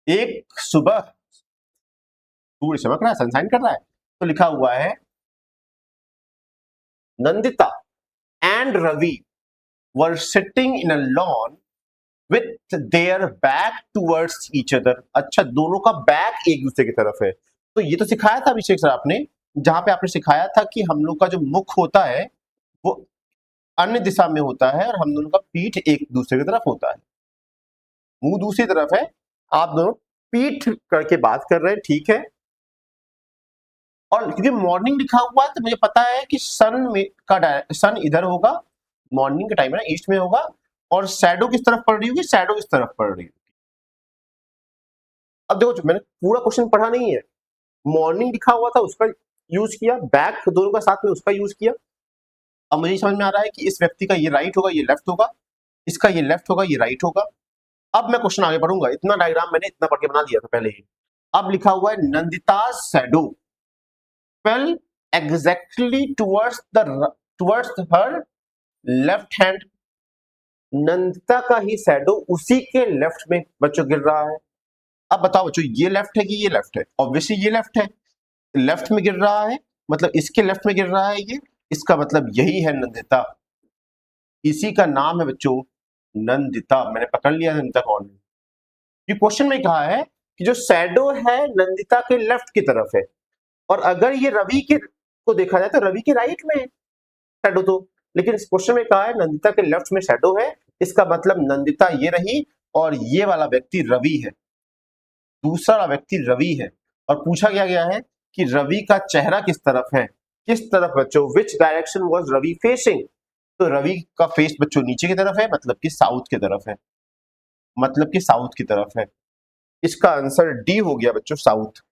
एक सुबह सूर्य चमक रहा है, सनसाइन कर रहा है, तो लिखा हुआ है Nandita and Ravi were sitting in a lawn with their back towards each other. अच्छा, दोनों का बैक एक दूसरे की तरफ है। तो ये तो सिखाया था अभिषेक सर आपने जहां पे आपने सिखाया था कि हम लोग का जो मुख होता है वो अन्य दिशा में होता है और हम दोनों का पीठ एक दूसरे की तरफ होता है, मुंह दूसरी तरफ है, आप दोनों पीठ करके बात कर रहे हैं, ठीक है। और क्योंकि मॉर्निंग लिखा हुआ है तो मुझे पता है कि सन इधर होगा, मॉर्निंग का टाइम है ना, ईस्ट में होगा, और शैडो किस तरफ पड़ रही होगी, शैडो इस तरफ पड़ रही होगी। अब देखो मैंने पूरा क्वेश्चन पढ़ा नहीं है, मॉर्निंग लिखा हुआ था उसका यूज किया, बैक दोनों का साथ में उसका यूज किया। अब मुझे समझ में आ रहा है कि इस व्यक्ति का ये राइट होगा, ये लेफ्ट होगा, इसका ये लेफ्ट होगा, ये राइट होगा। अब मैं क्वेश्चन आगे पढ़ूंगा, इतना डायग्राम मैंने इतना पढ़ के बना दिया था पहले ही। अब लिखा हुआ है Nandita shadow fell exactly towards her left hand। Nandita का ही शैडो उसी के लेफ्ट में बच्चों गिर रहा है। अब बताओ बच्चों, ये लेफ्ट है कि ये लेफ्ट है? ऑब्वियसली ये लेफ्ट है, लेफ्ट में गिर रहा है, मतलब इसके लेफ्ट में गिर रहा है ये, इसका मतलब यही है नंदिता, इसी का नाम है बच्चों नंदिता। मैंने पकड़ लिया नंदिता कौन है। ये क्वेश्चन में कहा है कि जो शैडो है नंदिता के लेफ्ट की तरफ है, और अगर ये रवि के को देखा जाए तो रवि के राइट में है शैडो तो, लेकिन इस क्वेश्चन में कहा है नंदिता के लेफ्ट में शैडो है, इसका मतलब नंदिता ये रही और ये वाला व्यक्ति रवि है, दूसरा वाला व्यक्ति रवि है। और पूछा गया है कि रवि का चेहरा किस तरफ है, किस तरफ बच्चों, which direction was Ravi facing. तो रवि का फेस बच्चों नीचे की तरफ है, मतलब कि साउथ की तरफ है, मतलब कि साउथ की तरफ है। इसका आंसर डी हो गया बच्चों, साउथ।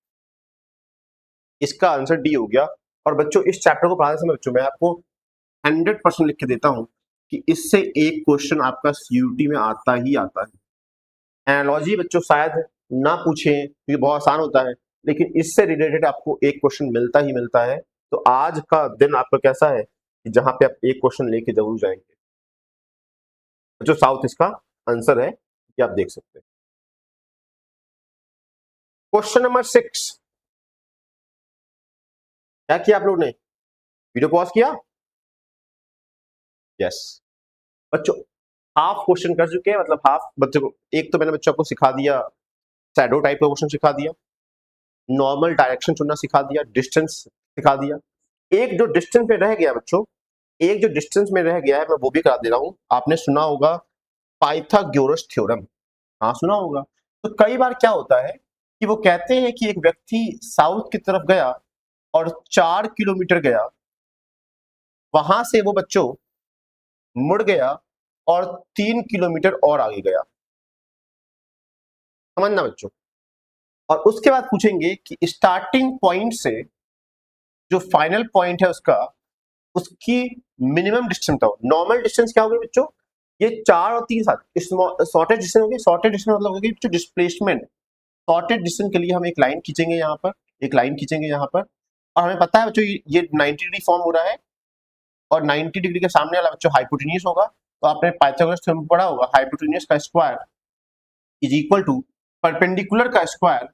इसका आंसर डी हो गया। और बच्चों इस चैप्टर को पढ़ाने समय बच्चों मैं आपको 100% लिख के देता हूं कि इससे एक क्वेश्चन आपका सीयूटी में आता ही आता है। एनालॉजी बच्चों शायद ना पूछे क्योंकि बहुत आसान होता है, लेकिन इससे रिलेटेड आपको एक क्वेश्चन मिलता ही मिलता है। तो आज का दिन आपका कैसा है कि जहां पे आप एक क्वेश्चन लेके जरूर जाएंगे। बच्चों साउथ इसका आंसर है, ये आप देख सकते हैं। क्वेश्चन नंबर 6, क्या किया आप लोगों ने, वीडियो पॉज किया? यस बच्चों, हाफ क्वेश्चन कर चुके हैं, मतलब हाफ बच्चों को, एक तो मैंने बच्चों को सिखा दिया, शैडो टाइप का क्वेश्चन सिखा दिया, नॉर्मल डायरेक्शन चुनना सिखा दिया, डिस्टेंस सिखा दिया। एक जो डिस्टेंस में रह गया बच्चों, एक जो डिस्टेंस में रह गया है मैं वो भी करा दे रहा हूं। आपने सुना होगा पाइथागोरस थ्योरम, हाँ सुना होगा। तो कई बार क्या होता है कि वो कहते हैं कि एक व्यक्ति साउथ की तरफ गया और 4 किलोमीटर गया, वहां से वो बच्चों मुड़ गया और 3 किलोमीटर और आगे गया, समझना बच्चों। और उसके बाद पूछेंगे कि स्टार्टिंग पॉइंट से जो फाइनल पॉइंट है उसका, उसकी मिनिमम डिस्टेंस बताओ। नॉर्मल डिस्टेंस क्या होगी बच्चों, ये 4 और 3 साथ शॉर्टेज डिस्टेंस होगी। शॉर्टेज डिस्टेंस मतलब होगी बच्चों डिस्प्लेसमेंट। शॉर्टेज डिस्टेंस के लिए हम एक लाइन खींचेंगे यहाँ पर, एक लाइन खींचेंगे यहाँ पर, और हमें पता है बच्चों ये 90 डिग्री फॉर्म हो रहा है, और 90 डिग्री के सामने वाला बच्चों हाइपोटेन्यूस होगा। तो आपने पाइथागोरस थ्योरम पढ़ा होगा, हाइपोटेन्यूस का square is equal to perpendicular का स्क्वायर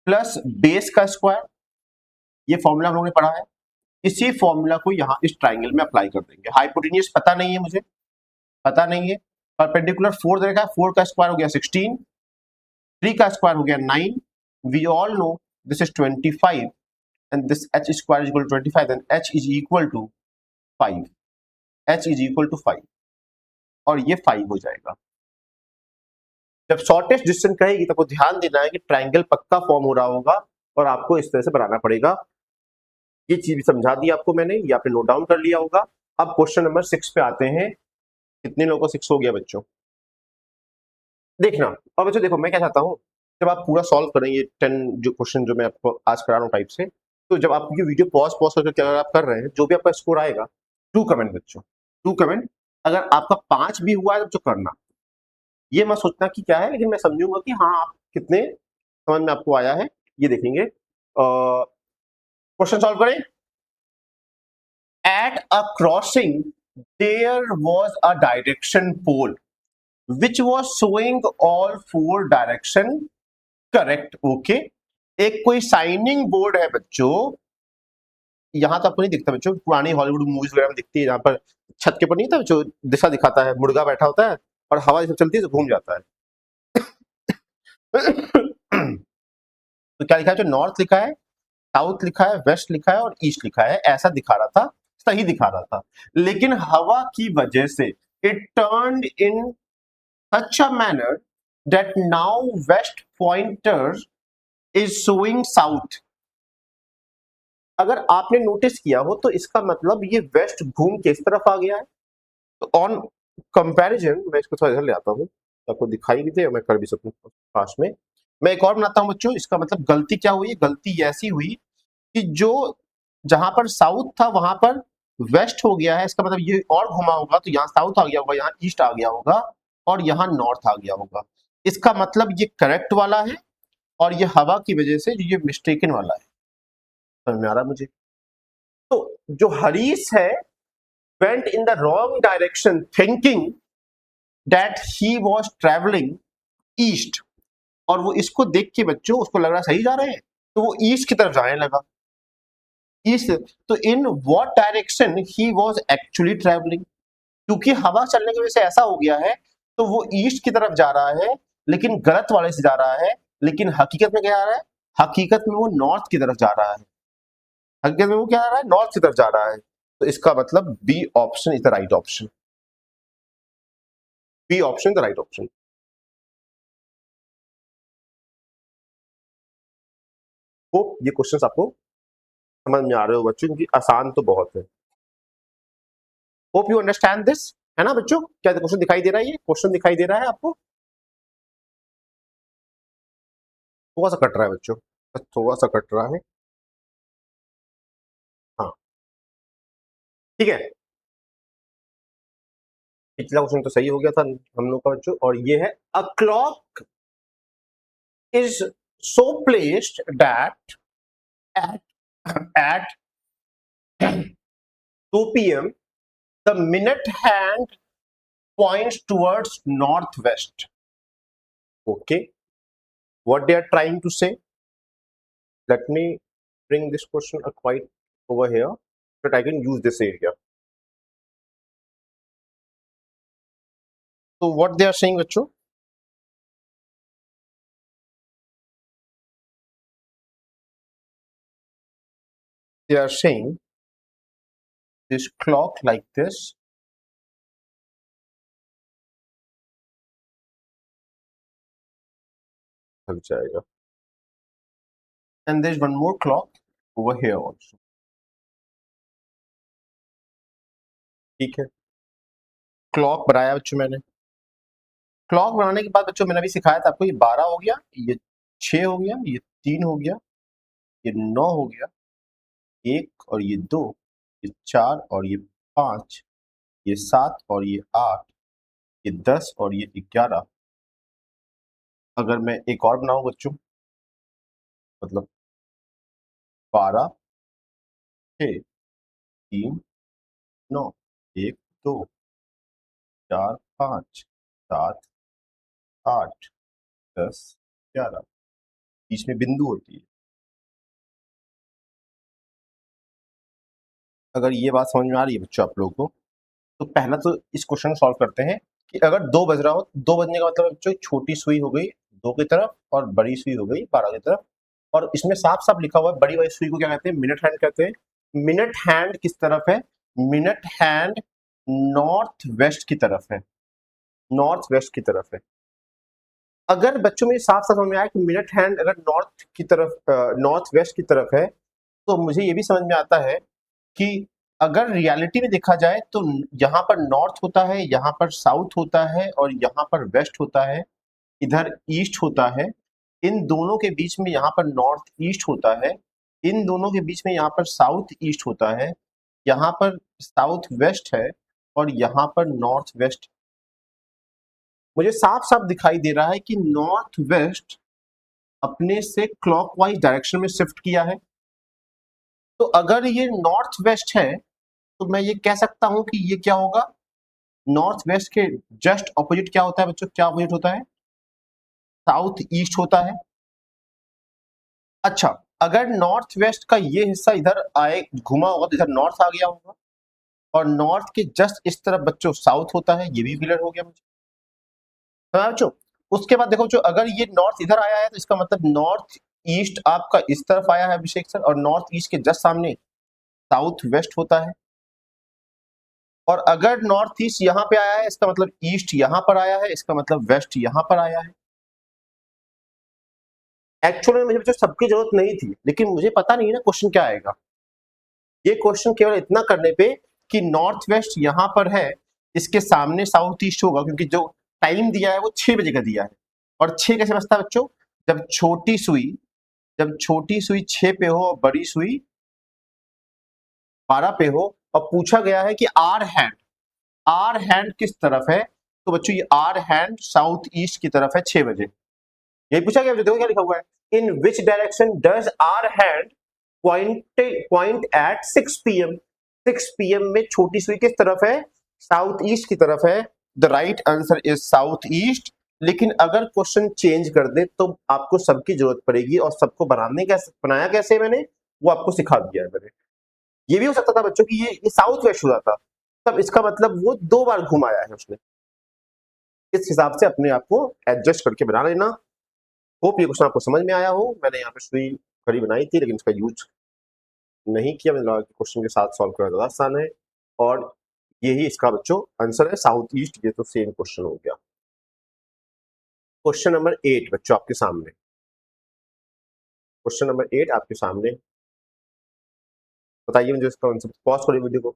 प्लस बेस का स्क्वायर। ये फॉर्मूला हम लोगों ने पढ़ा है, इसी फॉर्मूला को यहाँ इस ट्राइंगल में अप्लाई कर देंगे। हाइपोटेन्यूस पता नहीं है मुझे, पता नहीं है। परपेंडिकुलर 4 देगा, 4 का स्क्वायर हो गया 16, 3 का स्क्वायर हो गया 9। We all know this is 25 and this h square is equal to 25, then h is equal to 5, h is equal to 5, और ये 5 हो जाएगा। जब शॉर्टेस्ट डिस्टेंस कहेगी तो ध्यान देना है कि ट्राइंगल पक्का फॉर्म हो रहा होगा और आपको इस तरह से बनाना पड़ेगा। ये चीज भी समझा दी आपको मैंने, ये आपने नोट डाउन कर लिया होगा। अब क्वेश्चन नंबर 6 पे आते हैं। कितने लोगों को 6 हो गया बच्चों, देखना। और बच्चों देखो मैं क्या चाहता हूँ, जब आप पूरा सॉल्व करें ये 10 जो क्वेश्चन जो मैं आपको आज करा रहा हूँ टाइप से, तो जब आप ये वीडियो पॉज पॉज करके अगर आप कर रहे हैं, जो भी आपका स्कोर आएगा, 2 कमेंट बच्चों, 2 कमेंट। अगर आपका 5 भी हुआ है तो करना, ये मत सोचना कि क्या है, लेकिन मैं समझूंगा कि हाँ आप कितने समझ में आपको आया है, ये देखेंगे। क्वेश्चन सॉल्व करें। At a crossing there was a direction pole which was showing all 4 direction correct। Okay, एक कोई साइनिंग बोर्ड है बच्चों, यहां तो आपको नहीं दिखता बच्चों, पुरानी हॉलीवुड मूवीज वगैरह में दिखती है, जहां पर छत के ऊपर नहीं था जो दिशा दिखाता है, मुर्गा बैठा होता है और हवा जब चलती है तो घूम जाता है। तो क्या लिखा है, जो नॉर्थ लिखा है, साउथ लिखा है, वेस्ट लिखा है और ईस्ट लिखा है, ऐसा दिखा रहा था, सही दिखा रहा था। लेकिन हवा की वजह से it turned in such a manner that now west pointer is showing south. अगर आपने नोटिस किया हो तो इसका मतलब ये वेस्ट घूम के इस तरफ आ गया है। तो ऑन कंपैरिजन मैं इसको थोड़ा इधर ले आता हूँ, आपको दिखाई भी दे और मैं कर भी सकूं पास में। मैं एक और बनाता हूं बच्चों। इसका मतलब गलती क्या हुई? गलती ऐसी हुई कि जो जहां पर साउथ था वहां पर वेस्ट हो गया है। इसका मतलब ये और घुमा होगा तो यहाँ साउथ आ गया होगा, यहाँ ईस्ट आ गया होगा और यहाँ नॉर्थ आ गया होगा। इसका मतलब ये करेक्ट वाला है और ये हवा की वजह से ये मिस्टेकन वाला है। समझ में आ रहा है मुझे? तो जो हरीश है went in the wrong direction thinking that he was traveling east, और वो इसको देख के बच्चों उसको लग रहा सही जा रहे हैं तो वो ईस्ट की तरफ जाने लगा। ईस्ट, तो in what direction he was actually travelling? क्योंकि हवा चलने की वजह से ऐसा हो गया है तो वो ईस्ट की तरफ जा रहा है, लेकिन गलत वाले से जा रहा है। लेकिन हकीकत में क्या आ रहा है? हकीकत में वो नॉर्थ की तरफ जा रहा है। हकीकत में वो क्या आ रहा है? नॉर्थ की तरफ जा रहा है। तो इसका मतलब B option is the right option. B option the right option. Hope ये क्वेश्चंस आपको समझ में आ रहे हो बच्चों, क्योंकि आसान तो बहुत है। होप यू अंडरस्टैंड दिस, है ना बच्चों? क्या क्वेश्चन दिखाई दे रहा है? ये क्वेश्चन दिखाई दे रहा है आपको? थोड़ा सा कट रहा है बच्चों, थोड़ा सा कट रहा है। हाँ ठीक है, पिछला क्वेश्चन तो सही हो गया था हम लोग का बच्चों। और ये है a clock is so placed that at 2 p.m. the minute hand points towards northwest. Okay, what they are trying to say? Let me bring this question quite over here so that I can use this area. So what they are saying बच्चों, they are saying this clock like this लग जाएगा, and there's one more clock over here also. ठीक है, clock बनाया बच्चों मैंने। Clock बनाने के बाद बच्चों मैंने अभी सिखाया था आपको, ये 12 हो गया, ये 6 हो गया, ये 3 हो गया, ये 9 हो गया, 1 और ये 2, ये 4 और ये 5, ये 7 और ये 8, ये 10 और ये 11। अगर मैं एक और बनाऊं बच्चों, मतलब 12, 6, 3, 9, 1, 2, 4, 5, 7, 8, 10, 11, बीच में बिंदु होती है। अगर ये बात समझ में आ रही है बच्चों आप लोगों को, तो पहला तो इस क्वेश्चन को सॉल्व करते हैं कि अगर 2 बज रहा हो, 2 बजने का मतलब बच्चों छोटी सुई हो गई 2 की तरफ और बड़ी सुई हो गई 12 की तरफ। और इसमें साफ साफ लिखा हुआ है बड़ी वाली सुई को क्या कहते हैं? मिनट हैंड कहते हैं। मिनट हैंड किस तरफ है? मिनट हैंड नॉर्थ वेस्ट की तरफ है, नॉर्थ वेस्ट की तरफ है। अगर बच्चों में साफ साफ समझ में आया कि मिनट हैंड अगर नॉर्थ की तरफ, नॉर्थ वेस्ट की तरफ है, तो मुझे ये भी समझ में आता है कि अगर रियलिटी में देखा जाए तो यहाँ पर नॉर्थ होता है, यहाँ पर साउथ होता है और यहाँ पर वेस्ट होता है, इधर ईस्ट होता है। इन दोनों के बीच में यहाँ पर नॉर्थ ईस्ट होता है, इन दोनों के बीच में यहाँ पर साउथ ईस्ट होता है, यहाँ पर साउथ वेस्ट है और यहाँ पर नॉर्थ वेस्ट। मुझे साफ साफ दिखाई दे रहा है कि नॉर्थ वेस्ट अपने से क्लॉकवाइज डायरेक्शन में शिफ्ट किया है। तो अगर ये नॉर्थ वेस्ट है तो मैं ये कह सकता हूं कि ये क्या होगा? नॉर्थ वेस्ट के जस्ट ऑपोजिट क्या होता है बच्चों? क्या ऑपोजिट होता है? साउथ ईस्ट होता है। अच्छा, अगर नॉर्थ वेस्ट का ये हिस्सा इधर आए घुमा होगा तो इधर नॉर्थ आ गया होगा, और नॉर्थ के जस्ट इस तरफ बच्चों साउथ होता है। ये भी क्लियर हो गया मुझे, समझा बच्चों? उसके बाद देखो बच्चों, अगर ये नॉर्थ इधर आया है तो इसका मतलब नॉर्थ ईस्ट आपका इस तरफ आया है अभिषेक सर, और नॉर्थ ईस्ट के जस्ट सामने साउथ वेस्ट होता है। और अगर नॉर्थ ईस्ट यहां पे आया है, इसका मतलब ईस्ट यहां पर आया है, इसका मतलब वेस्ट यहां पर आया है। एक्चुअली में मुझे सबकी जरूरत नहीं थी, लेकिन मुझे पता नहीं ना क्वेश्चन क्या आएगा। ये क्वेश्चन केवल इतना करने पे कि नॉर्थ वेस्ट यहां पर है, इसके सामने साउथ ईस्ट होगा, क्योंकि जो टाइम दिया है वो 6 बजे का दिया है। और 6 कैसे बचता है बच्चों? जब छोटी सुई 6 पे हो और बड़ी सुई 12 पे हो, और पूछा गया है कि आर हैंड किस तरफ है, तो बच्चों ये आर हैंड साउथ ईस्ट की तरफ है 6 बजे। यही पूछा गया। देखो क्या लिखा हुआ है, in which direction does our hand point at 6 PM। 6 PM में छोटी सुई किस तरफ है? साउथ ईस्ट की तरफ है। The right answer is south east. लेकिन अगर क्वेश्चन चेंज कर दे तो आपको सबकी जरूरत पड़ेगी, और सबको बनाया कैसे मैंने वो आपको सिखा दिया है मैंने। ये भी हो सकता था बच्चों कि ये साउथ वेस्ट हो जाता, तब इसका मतलब वो 2 बार घुमाया है उसने। इस हिसाब से अपने आप को एडजस्ट करके बना लेना। होप ये क्वेश्चन आपको समझ में आया हो। मैंने यहाँ पे सुई घड़ी बनाई थी, लेकिन इसका यूज नहीं किया। मैंने लगा कि क्वेश्चन के साथ सॉल्व करना ज्यादा आसान है, और यही इसका बच्चों आंसर है, साउथ ईस्ट। ये तो सेम क्वेश्चन हो गया। क्वेश्चन नंबर 8 बच्चों आपके सामने। क्वेश्चन नंबर 8 आपके सामने। बताइए मुझे इसका आंसर। पॉज करिए वीडियो को।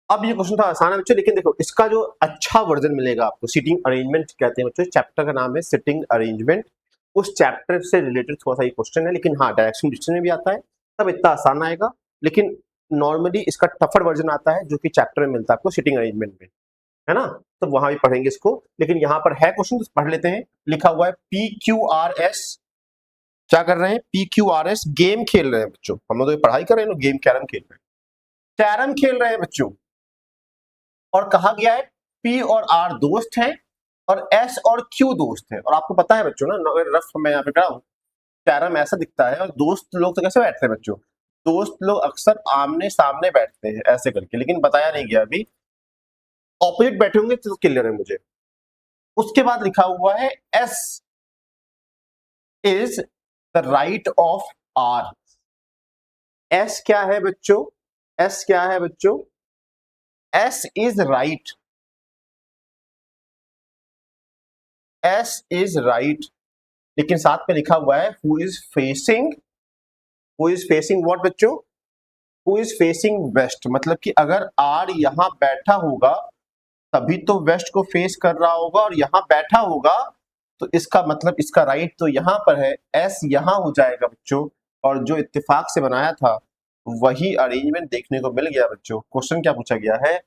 अब ये क्वेश्चन तो आसान है बच्चों, लेकिन देखो इसका जो अच्छा वर्जन मिलेगा आपको, सिटिंग अरेंजमेंट कहते हैं बच्चों। चैप्टर का नाम है सिटिंग अरेंजमेंट। उस चैप्टर से रिलेटेड थोड़ा सा ये क्वेश्चन है, लेकिन हाँ डायरेक्शन डिस्टेंस में भी आता है, तब इतना आसान आएगा। लेकिन नॉर्मली इसका टफर वर्जन आता है, जो कि चैप्टर में मिलता है आपको सिटिंग अरेंजमेंट में, है ना। तो वहां भी पढ़ेंगे इसको, लेकिन यहाँ पर है क्वेश्चन तो पढ़ लेते हैं। लिखा हुआ है PQRS। क्या कर रहे हैं? PQRS गेम खेल रहे हैं बच्चों। हम लोग तो पढ़ाई कर रहे हैं, गेम कैरम खेल रहे हैं। कैरम खेल रहे हैं बच्चों, और कहा गया है P और R दोस्त हैं, और S और Q दोस्त हैं। और आपको पता है बच्चों ना, रफ मैं यहाँ पे करा हूं, कैरम ऐसा दिखता है, और दोस्त लोग तो कैसे बैठते हैं बच्चों? दोस्त लोग अक्सर आमने सामने बैठते हैं ऐसे करके, लेकिन बताया नहीं गया अभी। ऑपोजिट बैठे होंगे तो क्लियर है मुझे। उसके बाद लिखा हुआ है S is the right of R। S क्या है बच्चों? S क्या है बच्चों? S is right. S is right, लेकिन साथ में लिखा हुआ है हु इज फेसिंग व्हाट बच्चों? Who is facing west. मतलब कि अगर आर यहां बैठा होगा तभी तो वेस्ट को फेस कर रहा होगा, और यहां बैठा होगा तो इसका मतलब इसका राइट तो यहां पर है, एस यहां हो जाएगा बच्चों। और जो इत्तेफाक से बनाया था वही अरेंजमेंट देखने को मिल गया बच्चों। क्वेश्चन क्या पूछा गया है?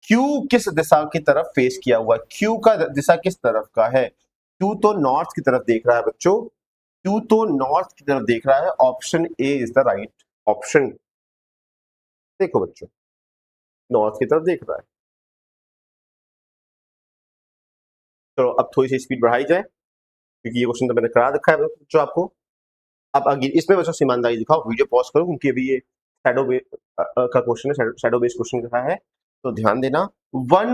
क्यू किस दिशा की तरफ फेस किया हुआ है? क्यू का दिशा किस तरफ का है? क्यू तो नॉर्थ की तरफ देख रहा है बच्चों। क्यू तो नॉर्थ की तरफ देख रहा है। Option A is the right option. देखो बच्चों, नॉर्थ की तरफ देख रहा है। तो अब थोड़ी सी स्पीड बढ़ाई जाए, क्योंकि ये क्वेश्चन तो मैंने करा रखा है बच्चों आपको। अब आगे इसमें बच्चों ईमानदारी दिखाओ, वीडियो पॉज करो, क्योंकि अभी ये शैडो का क्वेश्चन है, शैडो बेस्ड क्वेश्चन का है, तो ध्यान देना। वन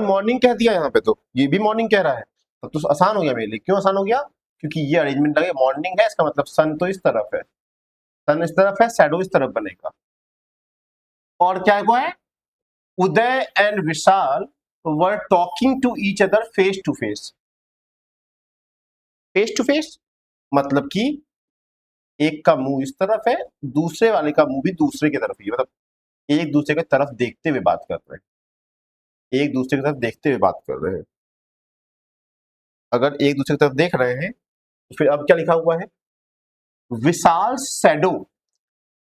मॉर्निंग कह दिया यहाँ पे, तो ये भी मॉर्निंग कह रहा है, तब तो आसान हो गया मेरे लिए। क्यों आसान हो गया? क्योंकि ये अरेंजमेंट लगे मॉर्निंग है, इसका मतलब सन तो इस तरफ है, सन इस तरफ है, शैडो इस तरफ बनेगा। और क्या हुआ है? Uday and Vishal were talking to each other face to face. Face to face मतलब कि एक का मुंह इस तरफ है, दूसरे वाले का मुंह भी दूसरे की तरफ ही है, मतलब एक दूसरे की तरफ देखते हुए बात कर रहे हैं, एक दूसरे की तरफ देखते हुए बात कर रहे हैं। अगर एक दूसरे की तरफ देख रहे हैं तो फिर अब क्या लिखा हुआ है? Vishal shadow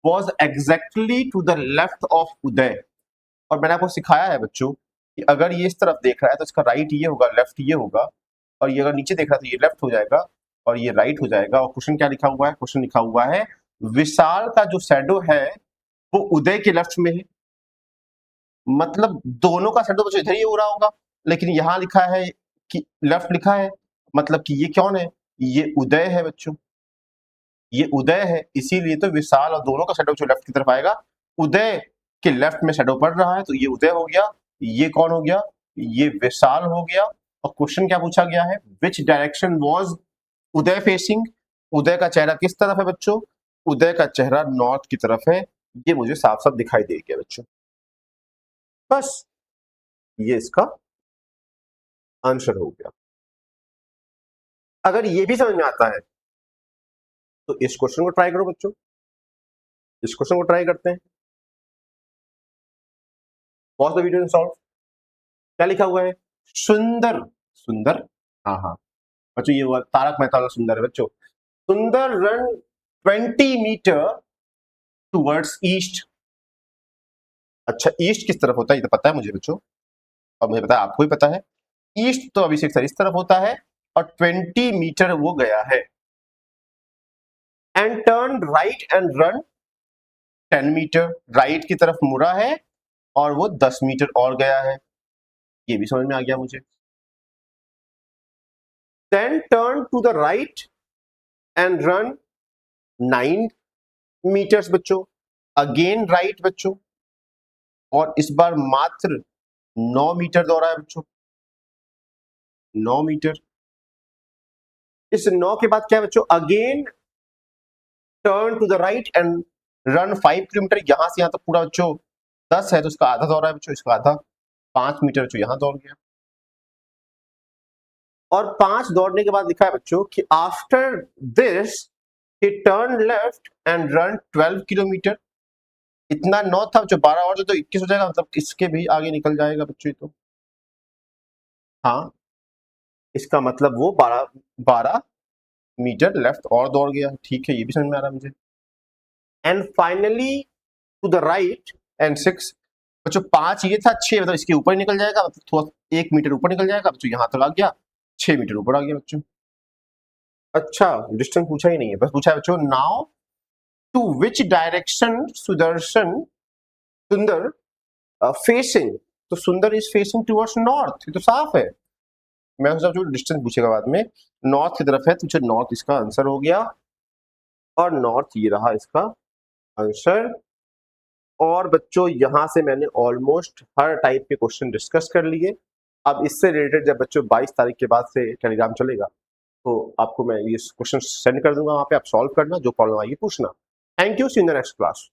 was exactly to the left of Uday. और मैंने आपको सिखाया है बच्चों कि अगर ये इस तरफ देख रहा है तो इसका राइट ये होगा, लेफ्ट ये होगा, और ये अगर नीचे देख रहा है तो ये लेफ्ट हो जाएगा और ये राइट हो जाएगा। और क्वेश्चन क्या लिखा हुआ है? क्वेश्चन लिखा हुआ है विशाल का जो शैडो है वो उदय के लेफ्ट में है। मतलब दोनों का शैडो बच्चों इधर ही हो रहा होगा, लेकिन यहाँ लिखा है कि लेफ्ट लिखा है, मतलब कि ये कौन है? ये उदय है बच्चों, ये उदय है। इसीलिए तो विशाल और दोनों का शैडो जो लेफ्ट की तरफ आएगा, उदय के लेफ्ट में शैडो पड़ रहा है तो ये उदय हो गया। ये कौन हो गया? ये विशाल हो गया। और क्वेश्चन क्या पूछा गया है? Which direction was Uday facing, Uday का चेहरा किस तरफ है बच्चों? उदय का चेहरा नॉर्थ की तरफ है। ये मुझे साफ साफ दिखाई दे गया बच्चों। बस ये इसका आंसर हो गया। अगर ये भी समझ में आता है तो इस क्वेश्चन को ट्राई करो बच्चों, इस क्वेश्चन को ट्राई करते हैं। Pause the video and solve. क्या लिखा हुआ है? सुंदर, सुंदर, हाँ हाँ बच्चों, ये तारक मेहता का सुंदर है बच्चों। सुंदर रन 20 मीटर टुवर्ड्स ईस्ट। अच्छा, ईस्ट किस तरफ होता है ये तो पता है मुझे बच्चों, और मुझे पता है आपको भी पता है। ईस्ट तो अभिषेक सर इस तरफ होता है और 20 मीटर वो गया है। And turn right and run 10 metre, right की तरफ मुड़ा है और वो 10 मीटर और गया है। ये भी समझ में आ गया मुझे। Then turn to the right and run 9 metres बच्चों, अगेन राइट बच्चों, और इस बार मात्र 9 मीटर दौड़ा है बच्चों, 9 मीटर। इस 9 के बाद क्या है बच्चों? Again turn to the right and run 5 kilometre. यहां से यहां तक पूरा बच्चों 10 है तो इसका आधा दौड़ा है बच्चों, इसका आधा 5 मीटर बच्चों यहां दौड़ गया। और 5 दौड़ने के बाद लिखा है बच्चों कि after this he turn left and run 12 kilometre. इतना 9 था बच्चों, 12 और तो 21 हो जाएगा, मतलब इसके भी आगे निकल जाएगा बच्चों ये तो। हाँ, इसका मतलब वो 12 मीटर लेफ्ट और दौड़ गया। ठीक है, ये भी समझ में आ रहा है मुझे। And finally to the right and 6 बच्चों, 5 ये था, 6 मतलब इसके ऊपर निकल जाएगा, मतलब थोड़ा 1 मीटर ऊपर निकल जाएगा बच्चों, यहां तक आ गया, 6 मीटर ऊपर आ गया बच्चों। अच्छा, डिस्टेंस पूछा ही नहीं है, बस पूछा है बच्चों now to which direction Sudarshan Sundar facing. तो सुंदर इज फेसिंग टुवर्ड्स नॉर्थ, ये तो साफ है। मैं सोचा जो डिस्टेंस पूछेगा बाद में, नॉर्थ की तरफ है तो नॉर्थ इसका आंसर हो गया, और नॉर्थ ये रहा इसका आंसर। और बच्चों यहां से मैंने ऑलमोस्ट हर टाइप के क्वेश्चन डिस्कस कर लिए। अब इससे रिलेटेड जब बच्चों 22 तारीख के बाद से टेलीग्राम चलेगा तो आपको मैं ये क्वेश्चन सेंड कर दूंगा, वहां पे आप सॉल्व करना, जो प्रॉब्लम आएगी पूछना। Thank you, see in the next class.